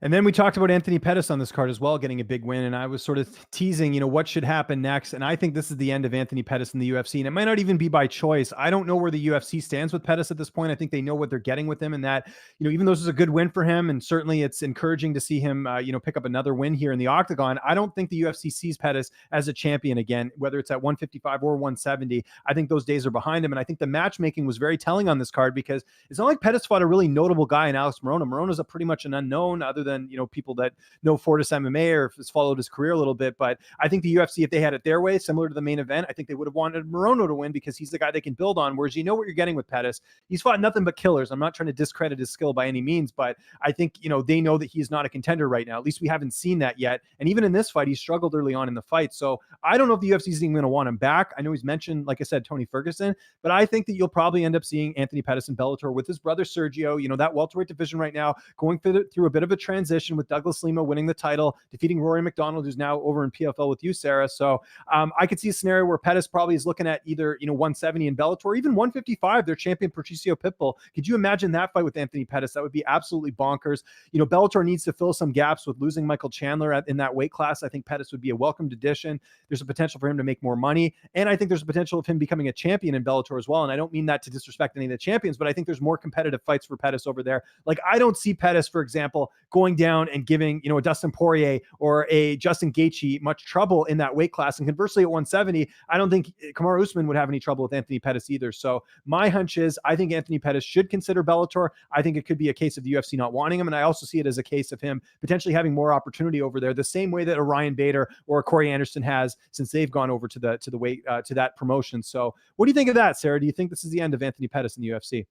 And then we talked about Anthony Pettis on this card as well, getting a big win. And I was sort of teasing, you know, what should happen next. And I think this is the end of Anthony Pettis in the UFC. And it might not even be by choice. I don't know where the UFC stands with Pettis at this point. I think they know what they're getting with him, and that, you know, even though this is a good win for him, and certainly it's encouraging to see him, you know, pick up another win here in the Octagon. I don't think the UFC sees Pettis as a champion again, whether it's at 155 or 170. I think those days are behind him. And I think the matchmaking was very telling on this card, because it's not like Pettis fought a really notable guy in Alex Morono. Morono's a pretty much an unknown, other than, you know, people that know Fortis MMA or has followed his career a little bit. But I think the UFC, if they had it their way, similar to the main event, I think they would have wanted Morono to win, because he's the guy they can build on. Whereas you know what you're getting with Pettis. He's fought nothing but killers. I'm not trying to discredit his skill by any means, but I think, you know, they know that he's not a contender right now. At least we haven't seen that yet. And even in this fight, he struggled early on in the fight. So I don't know if the UFC is even going to want him back. I know he's mentioned, like I said, Tony Ferguson, but I think that you'll probably end up seeing Anthony Pettis in Bellator with his brother Sergio. You know, that welterweight division right now going through a bit of a transition, with Douglas Lima winning the title, defeating Rory McDonald, who's now over in PFL with you, Sarah. So I could see a scenario where Pettis probably is looking at either, you know, 170 in Bellator, even 155, their champion Patricio Pitbull. Could you imagine that fight with Anthony Pettis? That would be absolutely bonkers. You know, Bellator needs to fill some gaps with losing Michael Chandler in that weight class. I think Pettis would be a welcomed addition. There's a potential for him to make more money. And I think there's a potential of him becoming a champion in Bellator as well. And I don't mean that to disrespect any of the champions, but I think there's more competitive fights for Pettis over there. Like, I don't see Pettis, for example, going down and giving, you know, a Dustin Poirier or a Justin Gaethje much trouble in that weight class. And conversely, at 170, I don't think Kamaru Usman would have any trouble with Anthony Pettis either. So my hunch is I think Anthony Pettis should consider Bellator. I think it could be a case of the UFC not wanting him. And I also see it as a case of him potentially having more opportunity over there, the same way that a Ryan Bader or a Corey Anderson has since they've gone over to the weight, to that promotion. So what do you think of that, Sarah? Do you think this is the end of Anthony Pettis in the UFC?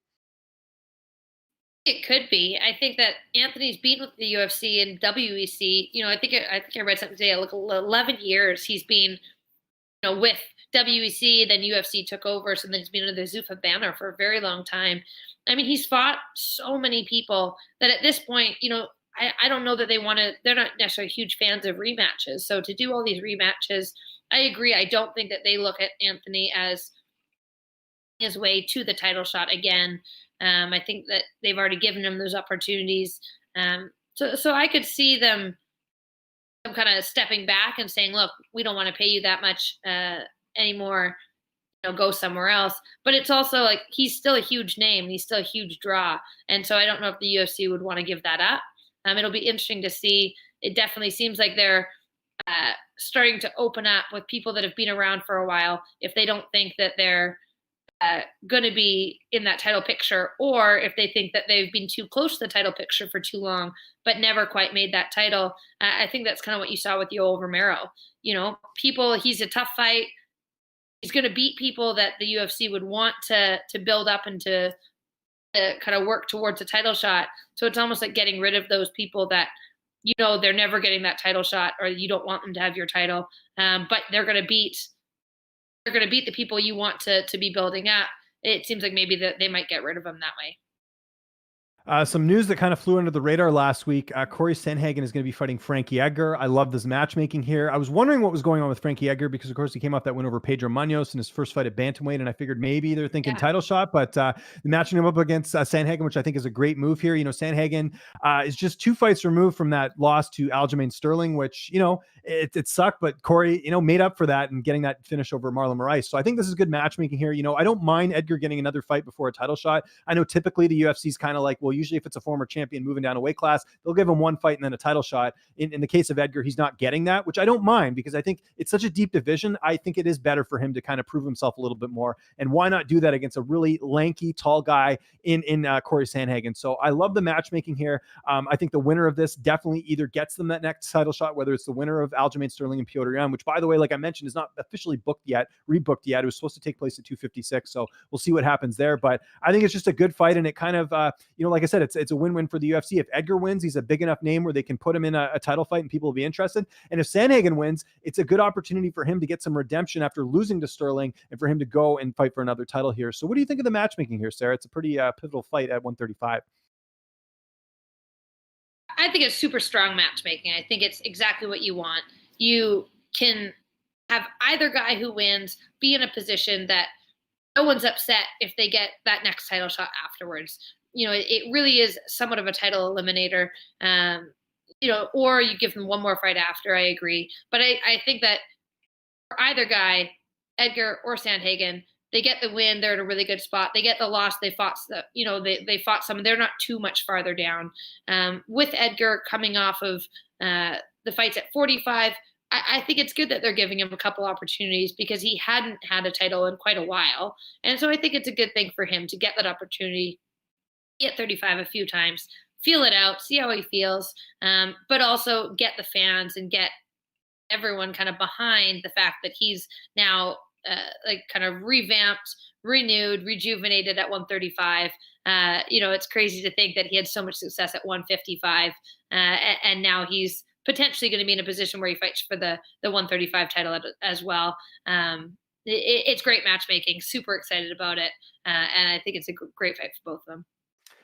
It could be. I think that Anthony's been with the UFC and WEC. You know, I think I read something today. Like 11 years he's been, you know, with WEC. Then UFC took over, so then he's been under the Zuffa banner for a very long time. I mean, he's fought so many people that at this point, you know, I don't know that they want to. They're not necessarily huge fans of rematches. So to do all these rematches, I agree. I don't think that they look at Anthony as his way to the title shot again. I think that they've already given him those opportunities. So I could see them kind of stepping back and saying, look, we don't want to pay you that much anymore, you know, go somewhere else. But it's also like, he's still a huge name. He's still a huge draw. And so I don't know if the UFC would want to give that up. It'll be interesting to see. It definitely seems like they're starting to open up with people that have been around for a while, if they don't think that they're going to be in that title picture, or if they think that they've been too close to the title picture for too long, but never quite made that title. I think that's kind of what you saw with Yoel Romero. You know, he's a tough fight. He's going to beat people that the UFC would want to build up and to kind of work towards a title shot. So it's almost like getting rid of those people that, you know, they're never getting that title shot, or you don't want them to have your title, but they're going to beat the people you want to be building up. It seems like maybe that they might get rid of them that way. Some news that kind of flew under the radar last week. Cory Sandhagen is going to be fighting Frankie Edgar. I love this matchmaking here. I was wondering what was going on with Frankie Edgar because, of course, he came off that win over Pedro Munoz in his first fight at bantamweight, and I figured maybe they're thinking title shot, but matching him up against Sandhagen, which I think is a great move here. Sandhagen is just 2 fights removed from that loss to Aljamain Sterling, which, it sucked, but Cory, made up for that and getting that finish over Marlon Morris. So I think this is good matchmaking here. I don't mind Edgar getting another fight before a title shot. I know typically the UFC is kind of like, well, usually if it's a former champion moving down a weight class, they'll give him 1 fight and then a title shot. In the case of Edgar, he's not getting that, which I don't mind because I think it's such a deep division. I think it is better for him to kind of prove himself a little bit more. And why not do that against a really lanky, tall guy in Cory Sandhagen? So I love the matchmaking here. I think the winner of this definitely either gets them that next title shot, whether it's the winner of Aljamain Sterling and Petr Yan, which, by the way, like I mentioned, is not officially rebooked yet. It was supposed to take place at 256. So we'll see what happens there. But I think it's just a good fight. And it kind of, like I said, it's a win-win for the UFC. If Edgar wins, he's a big enough name where they can put him in a title fight and people will be interested. And if Sandhagen wins, it's a good opportunity for him to get some redemption after losing to Sterling and for him to go and fight for another title here. So what do you think of the matchmaking here, Sarah? It's a pretty pivotal fight at 135. I think it's super strong matchmaking. I think it's exactly what you want. You can have either guy who wins be in a position that no one's upset if they get that next title shot afterwards. It really is somewhat of a title eliminator. Or you give them one more fight after. I agree. But I think that for either guy, Edgar or Sandhagen, they get the win. They're in a really good spot. They get the loss. They fought, they fought some. They're not too much farther down. With Edgar coming off of the fights at 45, I think it's good that they're giving him a couple opportunities because he hadn't had a title in quite a while. And so I think it's a good thing for him to get that opportunity, get 35 a few times, feel it out, see how he feels, but also get the fans and get everyone kind of behind the fact that he's now kind of revamped, renewed, rejuvenated at 135. It's crazy to think that he had so much success at 155, and now he's potentially going to be in a position where he fights for the 135 title as well. It's great matchmaking. Super excited about it, and I think it's a great fight for both of them.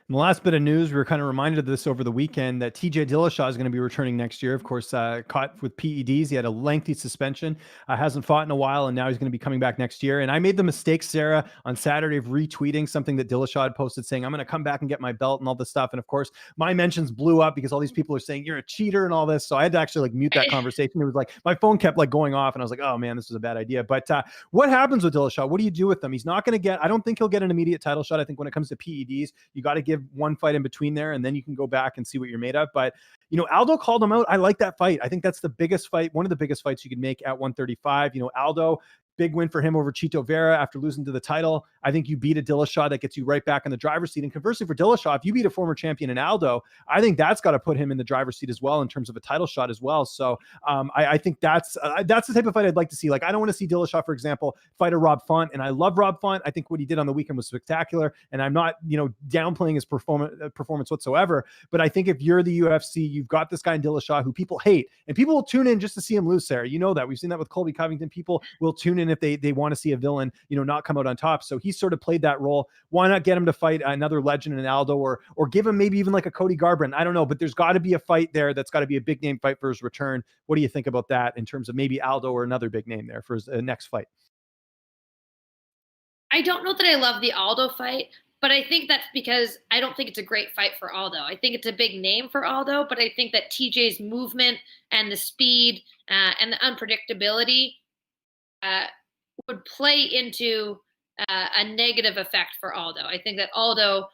And the last bit of news, we were kind of reminded of this over the weekend that TJ Dillashaw is going to be returning next year. Of course, caught with PEDs. He had a lengthy suspension, hasn't fought in a while, and now he's going to be coming back next year. And I made the mistake, Sarah, on Saturday of retweeting something that Dillashaw had posted saying, I'm going to come back and get my belt and all this stuff. And of course, my mentions blew up because all these people are saying, you're a cheater and all this. So I had to actually mute that conversation. It was like, my phone kept going off and I was like, oh man, this was a bad idea. But what happens with Dillashaw? What do you do with them? He's not going to I don't think he'll get an immediate title shot. I think when it comes to PEDs, you got to give one fight in between there, and then you can go back and see what you're made of. But Aldo called him out. I like that fight. I think that's the biggest fight, one of the biggest fights you could make at 135. Aldo, big win for him over Chito Vera after losing to the title. I think you beat a Dillashaw, that gets you right back in the driver's seat. And conversely for Dillashaw, if you beat a former champion in Aldo, I think that's got to put him in the driver's seat as well in terms of a title shot as well. So I think that's the type of fight I'd like to see. I don't want to see Dillashaw, for example, fight a Rob Font. And I love Rob Font. I think what he did on the weekend was spectacular. And I'm not, downplaying his performance whatsoever. But I think if you're the UFC, you've got this guy in Dillashaw who people hate, and people will tune in just to see him lose, Sarah. You know that. We've seen that with Colby Covington. People will tune in if they want to see a villain, not come out on top. So he sort of played that role. Why not get him to fight another legend in Aldo, or give him maybe even a Cody Garbrandt? I don't know, but there's got to be a fight there that's got to be a big name fight for his return. What do you think about that in terms of maybe Aldo or another big name there for his next fight? I don't know that I love the Aldo fight, but I think that's because I don't think it's a great fight for Aldo. I think it's a big name for Aldo, but I think that TJ's movement and the speed and the unpredictability would play into a negative effect for Aldo. I think that Aldo,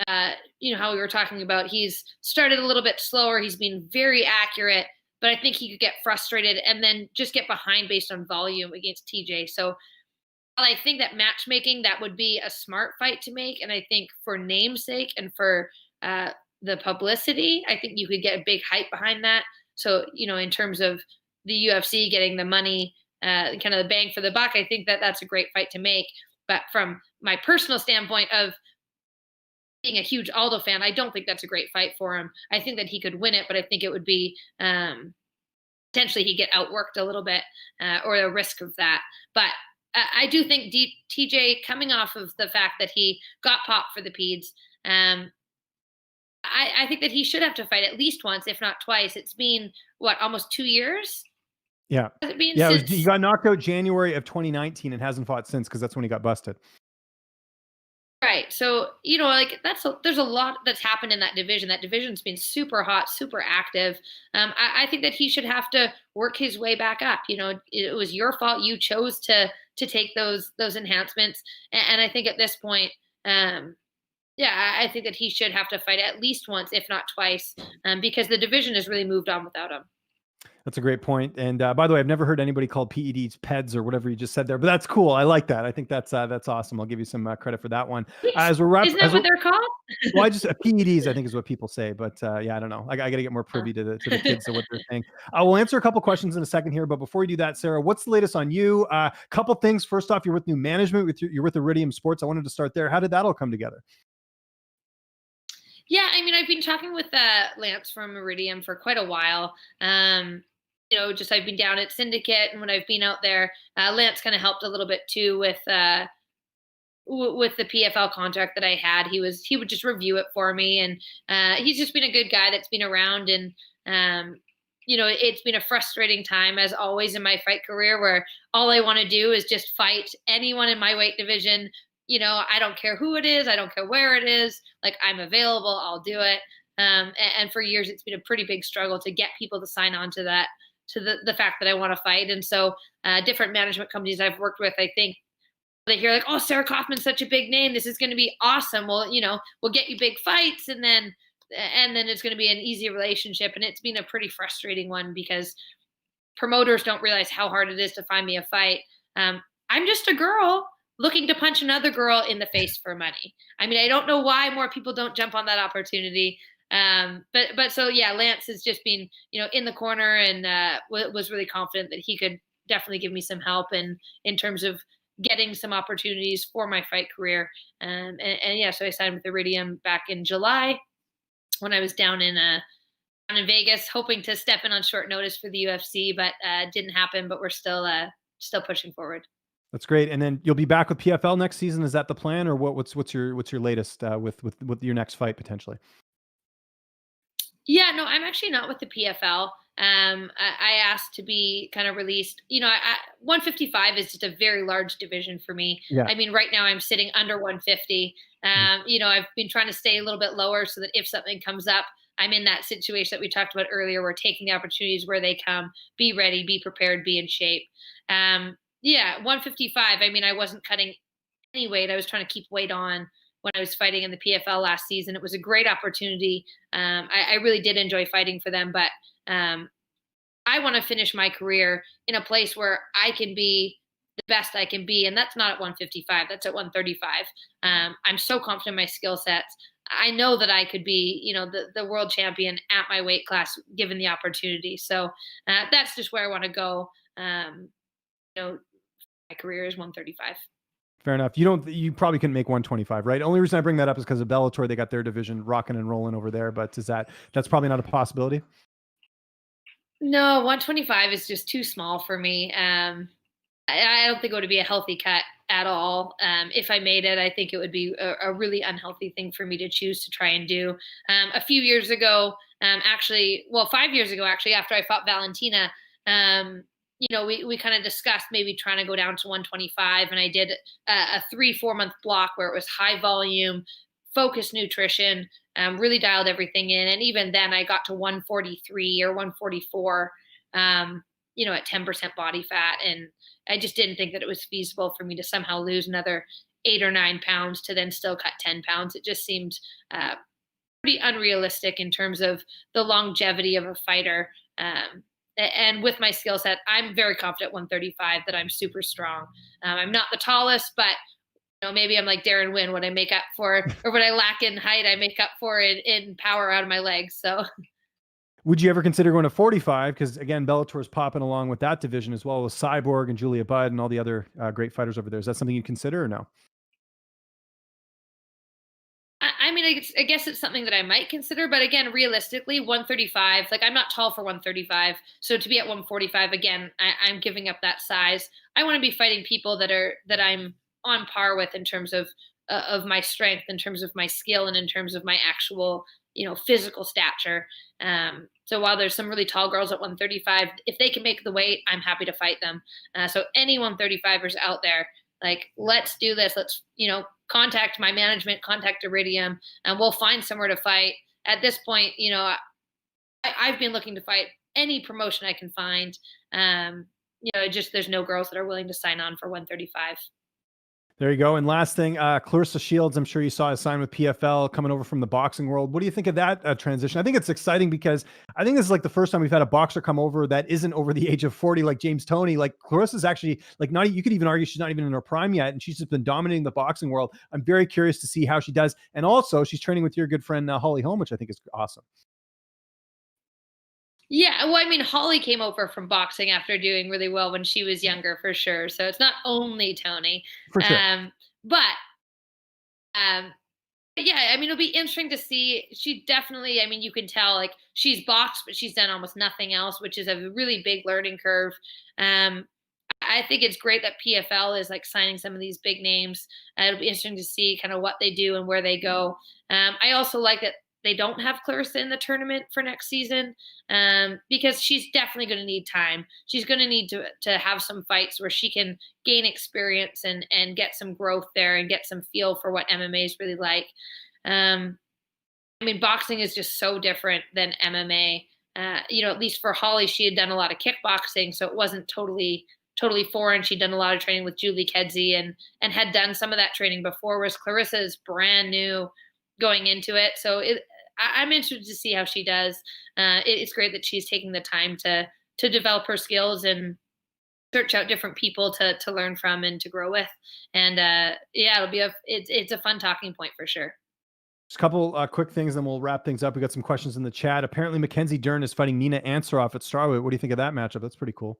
how we were talking about, he's started a little bit slower. He's been very accurate, but I think he could get frustrated and then just get behind based on volume against TJ. So while I think that matchmaking, that would be a smart fight to make. And I think for namesake and for the publicity, I think you could get a big hype behind that. So, in terms of the UFC getting the money, kind of the bang for the buck, I think that that's a great fight to make. But from my personal standpoint of being a huge Aldo fan, I don't think that's a great fight for him. I think that he could win it, but I think it would be potentially he'd get outworked a little bit or a risk of that. But I do think TJ, coming off of the fact that he got popped for the PEDs, I think that he should have to fight at least once, if not twice. It's been almost 2 years? Yeah. Has it been Yeah. since... He got knocked out January of 2019 and hasn't fought since, because that's when he got busted. Right. So, there's a lot that's happened in that division. That division's been super hot, super active. I think that he should have to work his way back up. It was your fault. You chose to take those enhancements. And I think at this point, I think that he should have to fight at least once, if not twice, because the division has really moved on without him. That's a great point. And by the way, I've never heard anybody call PEDs PEDs or whatever you just said there, but that's cool. I like that. I think that's awesome. I'll give you some credit for that one. Isn't that what they're called? Well, PEDs, I think, is what people say, but I don't know. I got to get more privy to the kids of what they're saying. We'll answer a couple questions in a second here, but before we do that, Sarah, what's the latest on you? Couple things. First off, you're with new management. You're with Iridium Sports. I wanted to start there. How did that all come together? Yeah, I've been talking with Lance from Iridium for quite a while. I've been down at Syndicate, and when I've been out there, Lance kind of helped a little bit too with the PFL contract that I had. He would just review it for me, and he's just been a good guy that's been around. And it's been a frustrating time, as always in my fight career, where all I want to do is just fight anyone in my weight division. I don't care who it is. I don't care where it is. Like, I'm available. I'll do it. And for years, it's been a pretty big struggle to get people to sign on to that, to the fact that I want to fight. And so different management companies I've worked with, I think they hear like, oh, Sarah Kaufman's such a big name. This is going to be awesome. Well, we'll get you big fights, and then it's going to be an easy relationship. And it's been a pretty frustrating one, because promoters don't realize how hard it is to find me a fight. I'm just a girl looking to punch another girl in the face for money. I don't know why more people don't jump on that opportunity. So yeah, Lance has just been, in the corner, and was really confident that he could definitely give me some help in terms of getting some opportunities for my fight career. So I signed with Iridium back in July, when I was down in Vegas, hoping to step in on short notice for the UFC, but didn't happen. But we're still pushing forward. That's great. And then you'll be back with PFL next season. Is that the plan, or what's your latest with your next fight potentially? Yeah, no, I'm actually not with the PFL. I asked to be kind of released. 155 is just a very large division for me. Yeah. Right now I'm sitting under 150. I've been trying to stay a little bit lower, so that if something comes up, I'm in that situation that we talked about earlier. We're taking the opportunities where they come. Be ready, be prepared, be in shape. 155. I wasn't cutting any weight. I was trying to keep weight on when I was fighting in the PFL last season. It was a great opportunity. I really did enjoy fighting for them, but I want to finish my career in a place where I can be the best I can be. And that's not at 155. That's at 135. I'm so confident in my skill sets. I know that I could be, the world champion at my weight class, given the opportunity. So that's just where I want to go. My career is 135. Fair enough. You probably couldn't make 125, right? Only reason I bring that up is because of Bellator. They got their division rocking and rolling over there, but that's probably not a possibility? No, 125 is just too small for me. I don't think it would be a healthy cut at all. If I made it, I think it would be a really unhealthy thing for me to choose to try and do. A few years ago, 5 years ago, actually, after I fought Valentina, we kind of discussed maybe trying to go down to 125, and I did a 3-4 month block where it was high volume, focused nutrition, really dialed everything in. And even then I got to 143 or 144, at 10% body fat. And I just didn't think that it was feasible for me to somehow lose another 8 or 9 pounds to then still cut 10 pounds. It just seemed pretty unrealistic in terms of the longevity of a fighter. And with my skill set, I'm very confident at 135 that I'm super strong. I'm not the tallest, but maybe I'm like Geron Nguyen. What I make up for, or what I lack in height, I make up for in power out of my legs. So, would you ever consider going to 45? Because again, Bellator is popping along with that division, as well as Cyborg and Julia Budd and all the other great fighters over there. Is that something you'd consider, or no? I guess it's something that I might consider, but again, realistically, 135, like, I'm not tall for 135. So to be at 145, again, I'm giving up that size. I want to be fighting people that I'm on par with in terms of my strength, in terms of my skill, and in terms of my actual, physical stature. So while there's some really tall girls at 135, if they can make the weight, I'm happy to fight them. So any 135ers out there, like, let's do this. Let's, contact my management, contact Iridium, and we'll find somewhere to fight. At this point, I've been looking to fight any promotion I can find. Just there's no girls that are willing to sign on for 135. There you go. And last thing, Clarissa Shields, I'm sure you saw a sign with PFL coming over from the boxing world. What do you think of that transition? I think it's exciting because I think this is like the first time we've had a boxer come over that isn't over the age of 40, like James Toney. Like, Clarissa's actually like you could even argue she's not even in her prime yet, and she's just been dominating the boxing world. I'm very curious to see how she does. And also, she's training with your good friend Holly Holm, which I think is awesome. Yeah, well, I mean, Holly came over from boxing after doing really well when she was younger, for sure. So it's not only Tony. For sure. But yeah, I mean, it'll be interesting to see. She definitely, I mean, you can tell, like, she's boxed, but she's done almost nothing else, which is a really big learning curve. I think it's great that PFL is like signing some of these big names. It'll be interesting to see kind of what they do and where they go. I also like that they don't have Clarissa in the tournament for next season, because she's definitely going to need time. She's going to need to have some fights where she can gain experience and get some growth there and get some feel for what MMA is really like. I mean, boxing is just so different than MMA. At least for Holly, she had done a lot of kickboxing, so it wasn't totally foreign. She'd done a lot of training with Julie Kedzie and had done some of that training before, whereas Clarissa is brand new going into it. So I'm interested to see how she does. It's great that she's taking the time to develop her skills and search out different people to learn from and to grow with. And yeah, it's a fun talking point for sure. Just a couple quick things, then we'll wrap things up. We got some questions in the chat. Apparently, Mackenzie Dern is fighting Nina Ansaroff at strawweight. What do you think of that matchup? That's pretty cool.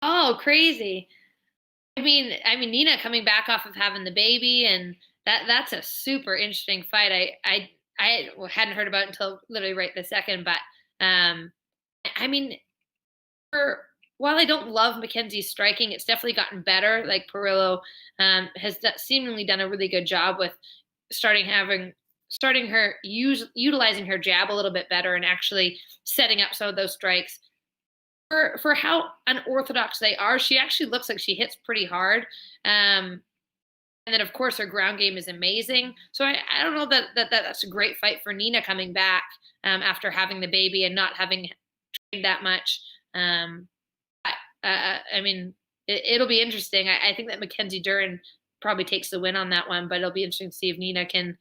Oh, crazy! I mean, Nina coming back off of having the baby, and that's a super interesting fight. I hadn't heard about it until literally right this second, but I mean, while I don't love Mackenzie's striking, it's definitely gotten better. Like, Perillo has seemingly done a really good job with utilizing her jab a little bit better and actually setting up some of those strikes. For how unorthodox they are, she actually looks like she hits pretty hard. And then, of course, her ground game is amazing. So I don't know that's a great fight for Nina coming back after having the baby and not having trained that much. I mean, it'll be interesting. I think that Mackenzie Dern probably takes the win on that one, but it'll be interesting to see if Nina can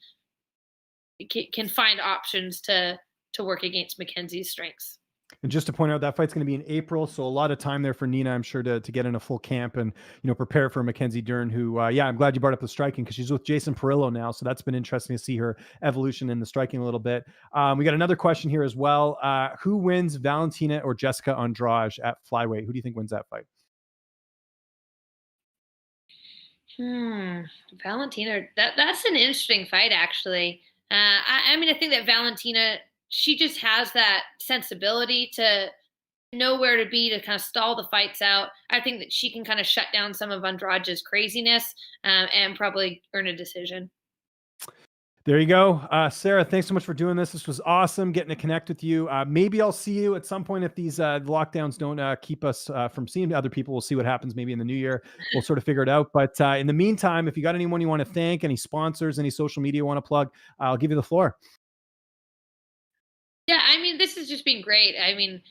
find options to work against Mackenzie's strengths. And just to point out, that fight's going to be in April, so a lot of time there for Nina, I'm sure, to get in a full camp and prepare for Mackenzie Dern, who I'm glad you brought up the striking, because she's with Jason Perillo now, so that's been interesting to see her evolution in the striking a little bit. We got another question here as well. Who wins, Valentina or Jessica Andrade at flyweight? Who do you think wins that fight? Valentina, that's an interesting fight, actually. I mean, I think that Valentina, she just has that sensibility to know where to be to kind of stall the fights out. I think that she can kind of shut down some of Andrade's craziness and probably earn a decision. There you go. Sarah, thanks so much for doing this. This was awesome getting to connect with you. Maybe I'll see you at some point if these lockdowns don't keep us from seeing other people. We'll see what happens maybe in the new year. We'll sort of figure it out. But in the meantime, if you got anyone you want to thank, any sponsors, any social media you want to plug, I'll give you the floor. Yeah, I mean, this has just been great. I mean,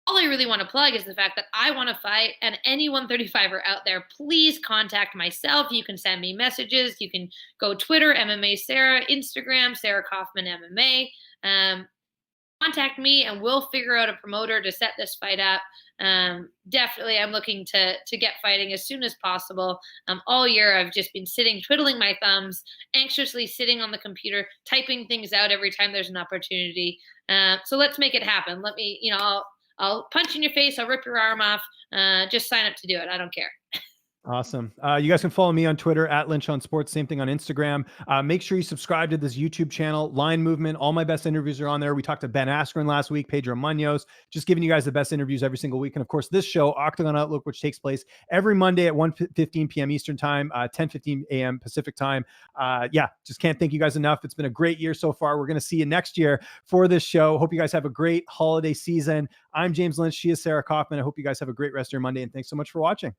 all I really want to plug is the fact that I want to fight, and any 135er out there, please contact myself. You can send me messages. You can go Twitter, MMA Sarah, Instagram, Sarah Kaufman MMA. Contact me, and we'll figure out a promoter to set this fight up. Definitely, I'm looking to get fighting as soon as possible. All year, I've just been sitting, twiddling my thumbs, anxiously sitting on the computer, typing things out every time there's an opportunity. So let's make it happen. Let me, I'll punch in your face. I'll rip your arm off. Just sign up to do it. I don't care. Awesome. You guys can follow me on Twitter at Lynch on Sports. Same thing on Instagram. Make sure you subscribe to this YouTube channel, Line Movement. All my best interviews are on there. We talked to Ben Askren last week, Pedro Munoz, just giving you guys the best interviews every single week. And of course, this show, Octagon Outlook, which takes place every Monday at 1:15 p.m. Eastern time, 10:15 a.m. Pacific time. Just can't thank you guys enough. It's been a great year so far. We're going to see you next year for this show. Hope you guys have a great holiday season. I'm James Lynch. She is Sarah Kaufman. I hope you guys have a great rest of your Monday, and thanks so much for watching.